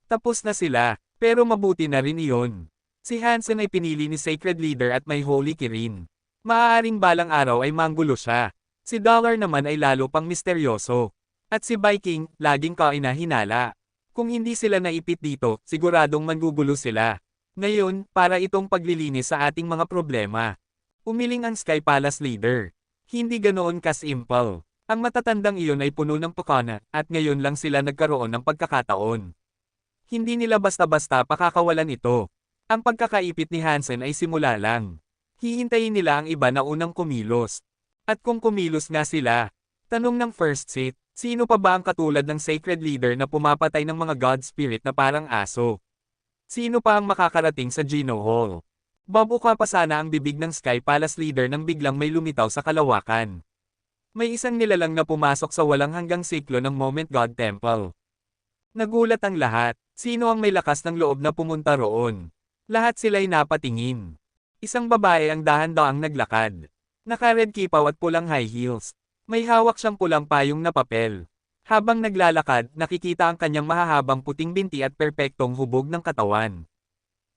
Tapos na sila, pero mabuti na rin iyon. Si Hansen ay pinili ni Sacred Leader at may Holy Kirin. Maaaring balang araw ay manggulo siya. Si Dollar naman ay lalo pang misteryoso. At si Viking, laging kainahinala. Kung hindi sila naipit dito, siguradong mangugulo sila. Ngayon, para itong paglilinis sa ating mga problema. Umiling ang Sky Palace Leader. Hindi ganoon kasimple. Ang matatandang iyon ay puno ng pakana, at ngayon lang sila nagkaroon ng pagkakataon. Hindi nila basta-basta pakakawalan ito. Ang pagkakaipit ni Hansen ay simula lang. Hihintayin nila ang iba na unang kumilos. At kung kumilos nga sila, tanong ng first seat, sino pa ba ang katulad ng Sacred Leader na pumapatay ng mga God Spirit na parang aso? Sino pa ang makakarating sa Geno Hall? Babuka pa sana ang bibig ng Sky Palace Leader nang biglang may lumitaw sa kalawakan. May isang nilalang na pumasok sa walang hanggang siklo ng Moment God Temple. Nagulat ang lahat. Sino ang may lakas ng loob na pumunta roon? Lahat sila'y napatingin. Isang babae ang dahan-daang naglakad. Naka-red kipaw at pulang high heels. May hawak siyang pulang payong na papel. Habang naglalakad, nakikita ang kanyang mahahabang puting binti at perpektong hubog ng katawan.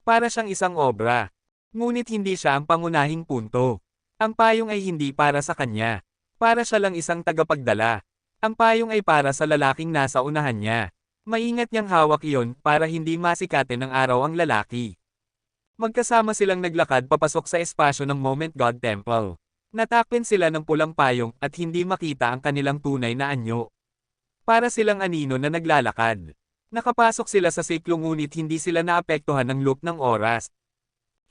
Para siyang isang obra. Ngunit hindi siya ang pangunahing punto. Ang payong ay hindi para sa kanya. Para siya lang isang tagapagdala. Ang payong ay para sa lalaking nasa unahan niya. Maingat niyang hawak iyon para hindi masikatin ng araw ang lalaki. Magkasama silang naglakad papasok sa espasyo ng Moment God Temple. Natakpan sila ng pulang payong at hindi makita ang kanilang tunay na anyo. Para silang anino na naglalakad. Nakapasok sila sa siklo ngunit hindi sila naapektuhan ng loop ng oras.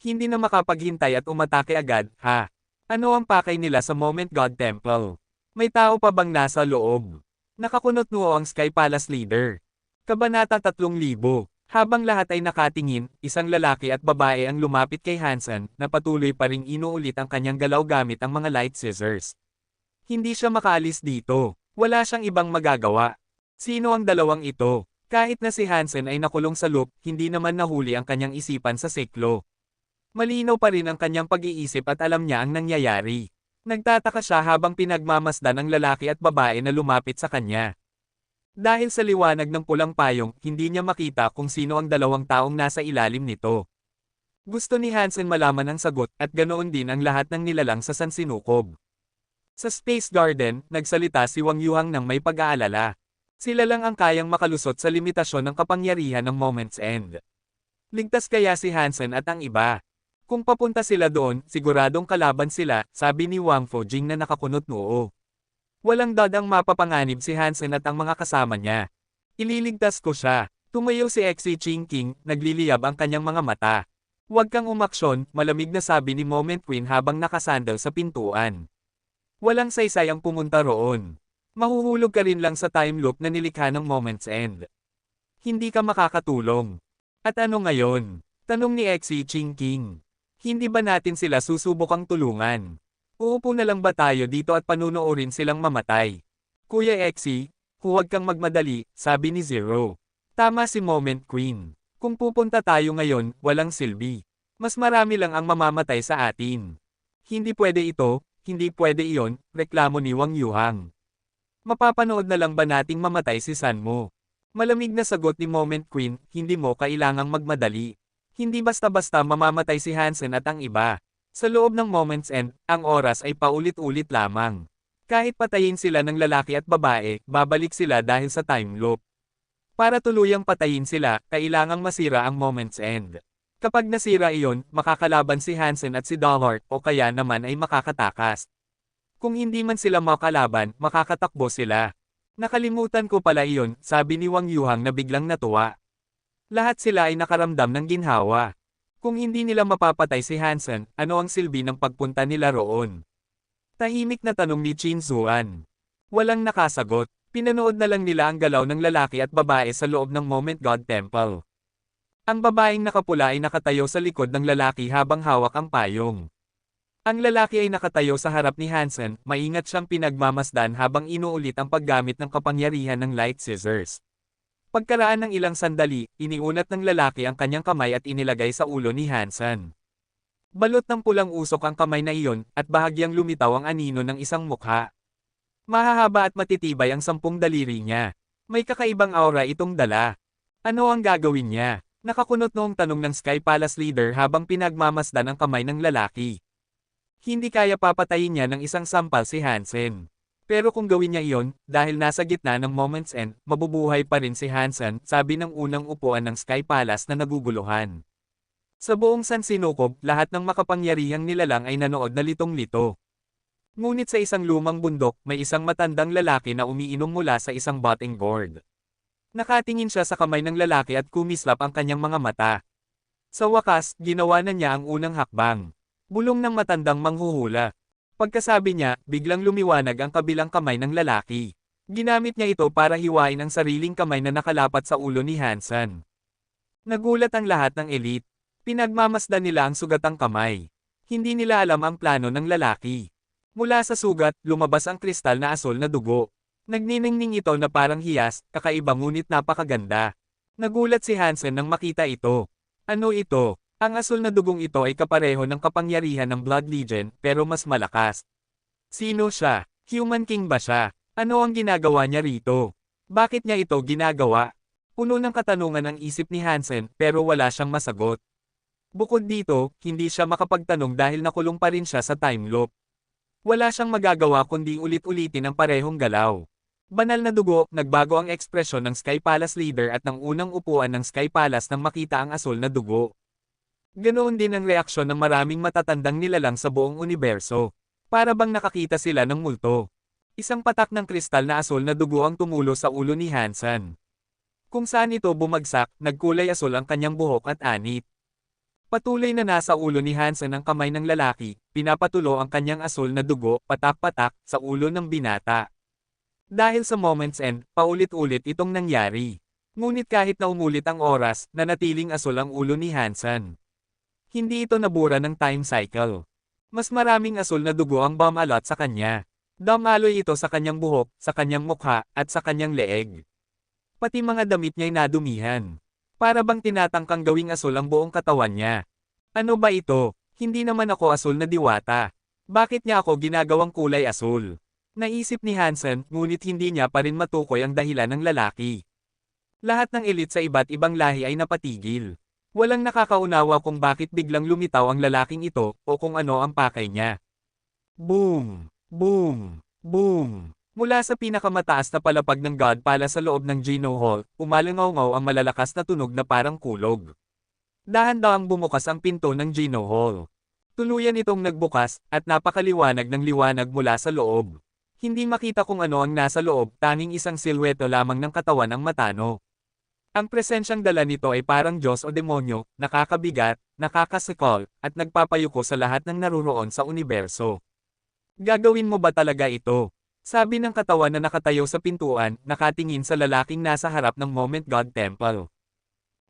Hindi na makapaghintay at umatake agad, ha? Ano ang pakay nila sa Moment God Temple? May tao pa bang nasa loob? Nakakunot noo ang Sky Palace leader. Kabanata 3000. Habang lahat ay nakatingin, isang lalaki at babae ang lumapit kay Hansen na patuloy pa ring inuulit ang kanyang galaw gamit ang mga light scissors. Hindi siya makaalis dito. Wala siyang ibang magagawa. Sino ang dalawang ito? Kahit na si Hansen ay nakulong sa loop, hindi naman nahuli ang kanyang isipan sa siklo. Malinaw pa rin ang kanyang pag-iisip at alam niya ang nangyayari. Nagtataka siya habang pinagmamasdan ang lalaki at babae na lumapit sa kanya. Dahil sa liwanag ng pulang payong, hindi niya makita kung sino ang dalawang taong nasa ilalim nito. Gusto ni Hansen malaman ang sagot at ganoon din ang lahat ng nilalang sa sansinukob. Sa Space Garden, nagsalita si Wang Yuhang ng may pag-aalala. Sila lang ang kayang makalusot sa limitasyon ng kapangyarihan ng Moment's End. Ligtas kaya si Hansen at ang iba? Kung papunta sila doon, siguradong kalaban sila, sabi ni Wang Fujing na nakakunot noo. Walang dadang mapapanganib si Hansen at ang mga kasama niya. Ililigtas ko siya. Tumayo si Xi Jinping, nagliliyab ang kanyang mga mata. Huwag kang umaksyon, malamig na sabi ni Moment Queen habang nakasandal sa pintuan. Walang saysay ang pumunta roon. Mahuhulog ka rin lang sa time loop na nilikha ng Moment's End. Hindi ka makakatulong. At ano ngayon? Tanong ni Xi Jinping. Hindi ba natin sila susubukang tulungan? Uupo na lang ba tayo dito at panunoorin silang mamatay? Kuya Xi, huwag kang magmadali, sabi ni Zero. Tama si Moment Queen. Kung pupunta tayo ngayon, walang silbi. Mas marami lang ang mamamatay sa atin. Hindi pwede ito, hindi pwede iyon, reklamo ni Wang Yuhang. Mapapanood na lang ba nating mamatay si San mo? Malamig na sagot ni Moment Queen, hindi mo kailangang magmadali. Hindi basta-basta mamamatay si Hansen at ang iba. Sa loob ng Moment's End, ang oras ay paulit-ulit lamang. Kahit patayin sila ng lalaki at babae, babalik sila dahil sa time loop. Para tuluyang patayin sila, kailangang masira ang Moment's End. Kapag nasira iyon, makakalaban si Hansen at si Dollard o kaya naman ay makakatakas. Kung hindi man sila makalaban, makakatakbo sila. Nakalimutan ko pala iyon, sabi ni Wang Yuhang na biglang natuwa. Lahat sila ay nakaramdam ng ginhawa. Kung hindi nila mapapatay si Hansen, ano ang silbi ng pagpunta nila roon? Tahimik na tanong ni Qin Zuan. Walang nakasagot. Pinanood na lang nila ang galaw ng lalaki at babae sa loob ng Moment God Temple. Ang babaeng nakapula ay nakatayo sa likod ng lalaki habang hawak ang payong. Ang lalaki ay nakatayo sa harap ni Hansen, maingat siyang pinagmamasdan habang inuulit ang paggamit ng kapangyarihan ng light scissors. Pagkaraan ng ilang sandali, iniunat ng lalaki ang kanyang kamay at inilagay sa ulo ni Hansen. Balot ng pulang usok ang kamay na iyon, at bahagyang lumitaw ang anino ng isang mukha. Mahahaba at matitibay ang 10 daliri niya. May kakaibang aura itong dala. Ano ang gagawin niya? Nakakunot noong tanong ng Sky Palace leader habang pinagmamasdan ang kamay ng lalaki. Hindi kaya papatayin niya ng isang sampal si Hansen. Pero kung gawin niya iyon, dahil nasa gitna ng Moment's End, mabubuhay pa rin si Hansen, sabi ng unang upuan ng Sky Palace na naguguluhan. Sa buong sansinukob, lahat ng makapangyarihang nilalang ay nanood na litong-lito. Ngunit sa isang lumang bundok, may isang matandang lalaki na umiinom mula sa isang botting gourd. Nakatingin siya sa kamay ng lalaki at kumislap ang kanyang mga mata. Sa wakas, ginawa na niya ang unang hakbang. Bulong ng matandang manghuhula. Pagkasabi niya, biglang lumiwanag ang kabilang kamay ng lalaki. Ginamit niya ito para hiwain ang sariling kamay na nakalapat sa ulo ni Hansen. Nagulat ang lahat ng elite. Pinagmamasdan nila ang sugatang kamay. Hindi nila alam ang plano ng lalaki. Mula sa sugat, lumabas ang kristal na asol na dugo. Nagniningning ito na parang hiyas, kakaiba ngunit napakaganda. Nagulat si Hansen nang makita ito. Ano ito? Ang asul na dugong ito ay kapareho ng kapangyarihan ng Blood Legion, pero mas malakas. Sino siya? Human King ba siya? Ano ang ginagawa niya rito? Bakit niya ito ginagawa? Puno ng katanungan ang isip ni Hansen, pero wala siyang masagot. Bukod dito, hindi siya makapagtanong dahil nakulong pa rin siya sa time loop. Wala siyang magagawa kundi ulit-ulitin ang parehong galaw. Banal na dugo, nagbago ang ekspresyon ng Sky Palace leader at ng unang upuan ng Sky Palace nang makita ang asul na dugo. Ganoon din ang reaksyon ng maraming matatandang nilalang sa buong universo. Para bang nakakita sila ng multo. Isang patak ng kristal na asul na dugo ang tumulo sa ulo ni Hansen. Kung saan ito bumagsak, nagkulay asul ang kanyang buhok at anit. Patuloy na nasa ulo ni Hansen ang kamay ng lalaki, pinapatulo ang kanyang asul na dugo, patak-patak, sa ulo ng binata. Dahil sa moment's end, paulit-ulit itong nangyari. Ngunit kahit na umulit ang oras, nanatiling asul ang ulo ni Hansen. Hindi ito nabura ng time cycle. Mas maraming asul na dugo ang bumalot sa kanya. Dumaloy ito sa kanyang buhok, sa kanyang mukha, at sa kanyang leeg. Pati mga damit niya'y nadumihan. Para bang tinatangkang gawing asul ang buong katawan niya. Ano ba ito? Hindi naman ako asul na diwata. Bakit niya ako ginagawang kulay asul? Naisip ni Hansen, ngunit hindi niya pa rin matukoy ang dahilan ng lalaki. Lahat ng elite sa iba't ibang lahi ay napatigil. Walang nakakaunawa kung bakit biglang lumitaw ang lalaking ito, o kung ano ang pakay niya. Boom! Boom! Boom! Mula sa pinakamataas na palapag ng God Palace sa loob ng Geno Hall, umalangaw-ngaw ang malalakas na tunog na parang kulog. Dahan-dahang bumukas ang pinto ng Geno Hall. Tuluyan itong nagbukas, at napakaliwanag ng liwanag mula sa loob. Hindi makita kung ano ang nasa loob, tanging isang silhouette lamang ng katawan ang matano. Ang presensyang dala nito ay parang Diyos o demonyo, nakakabigat, nakakasikol, at nagpapayuko sa lahat ng naruroon sa universo. Gagawin mo ba talaga ito? Sabi ng katawan na nakatayo sa pintuan, nakatingin sa lalaking nasa harap ng Moment God Temple.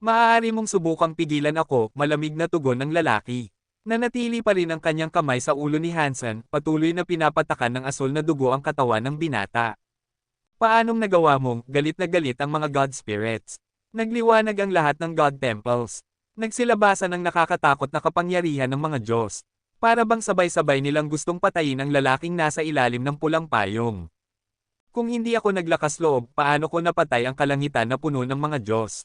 Maaari mong subukang pigilan ako, malamig na tugon ng lalaki. Nanatili pa rin ang kanyang kamay sa ulo ni Hansen, patuloy na pinapatakan ng asul na dugo ang katawan ng binata. Paanong nagawa mong, galit na galit ang mga God Spirits? Nagliwanag ang lahat ng God Temples. Nagsilabasan ng nakakatakot na kapangyarihan ng mga Diyos. Para bang sabay-sabay nilang gustong patayin ang lalaking nasa ilalim ng pulang payong. Kung hindi ako naglakas loob, paano ko napatay ang kalangitan na puno ng mga Diyos?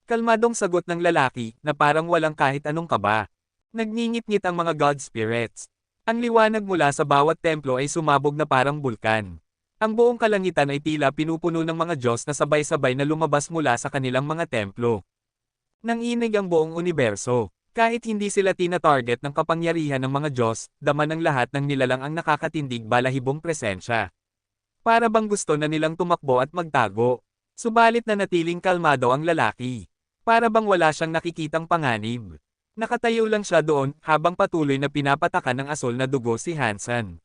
Kalmadong sagot ng lalaki, na parang walang kahit anong kaba. Nagngingit-ngit ang mga God Spirits. Ang liwanag mula sa bawat templo ay sumabog na parang bulkan. Ang buong kalangitan ay tila pinupuno ng mga Diyos na sabay-sabay na lumabas mula sa kanilang mga templo. Nanginig ang buong universo. Kahit hindi sila tina-target ng kapangyarihan ng mga Diyos, dama ng lahat ng nilalang ang nakakatindig balahibong presensya. Para bang gusto na nilang tumakbo at magtago. Subalit na natiling kalmado ang lalaki. Para bang wala siyang nakikitang panganib. Nakatayo lang siya doon, habang patuloy na pinapatakan ng asul na dugo si Hansen.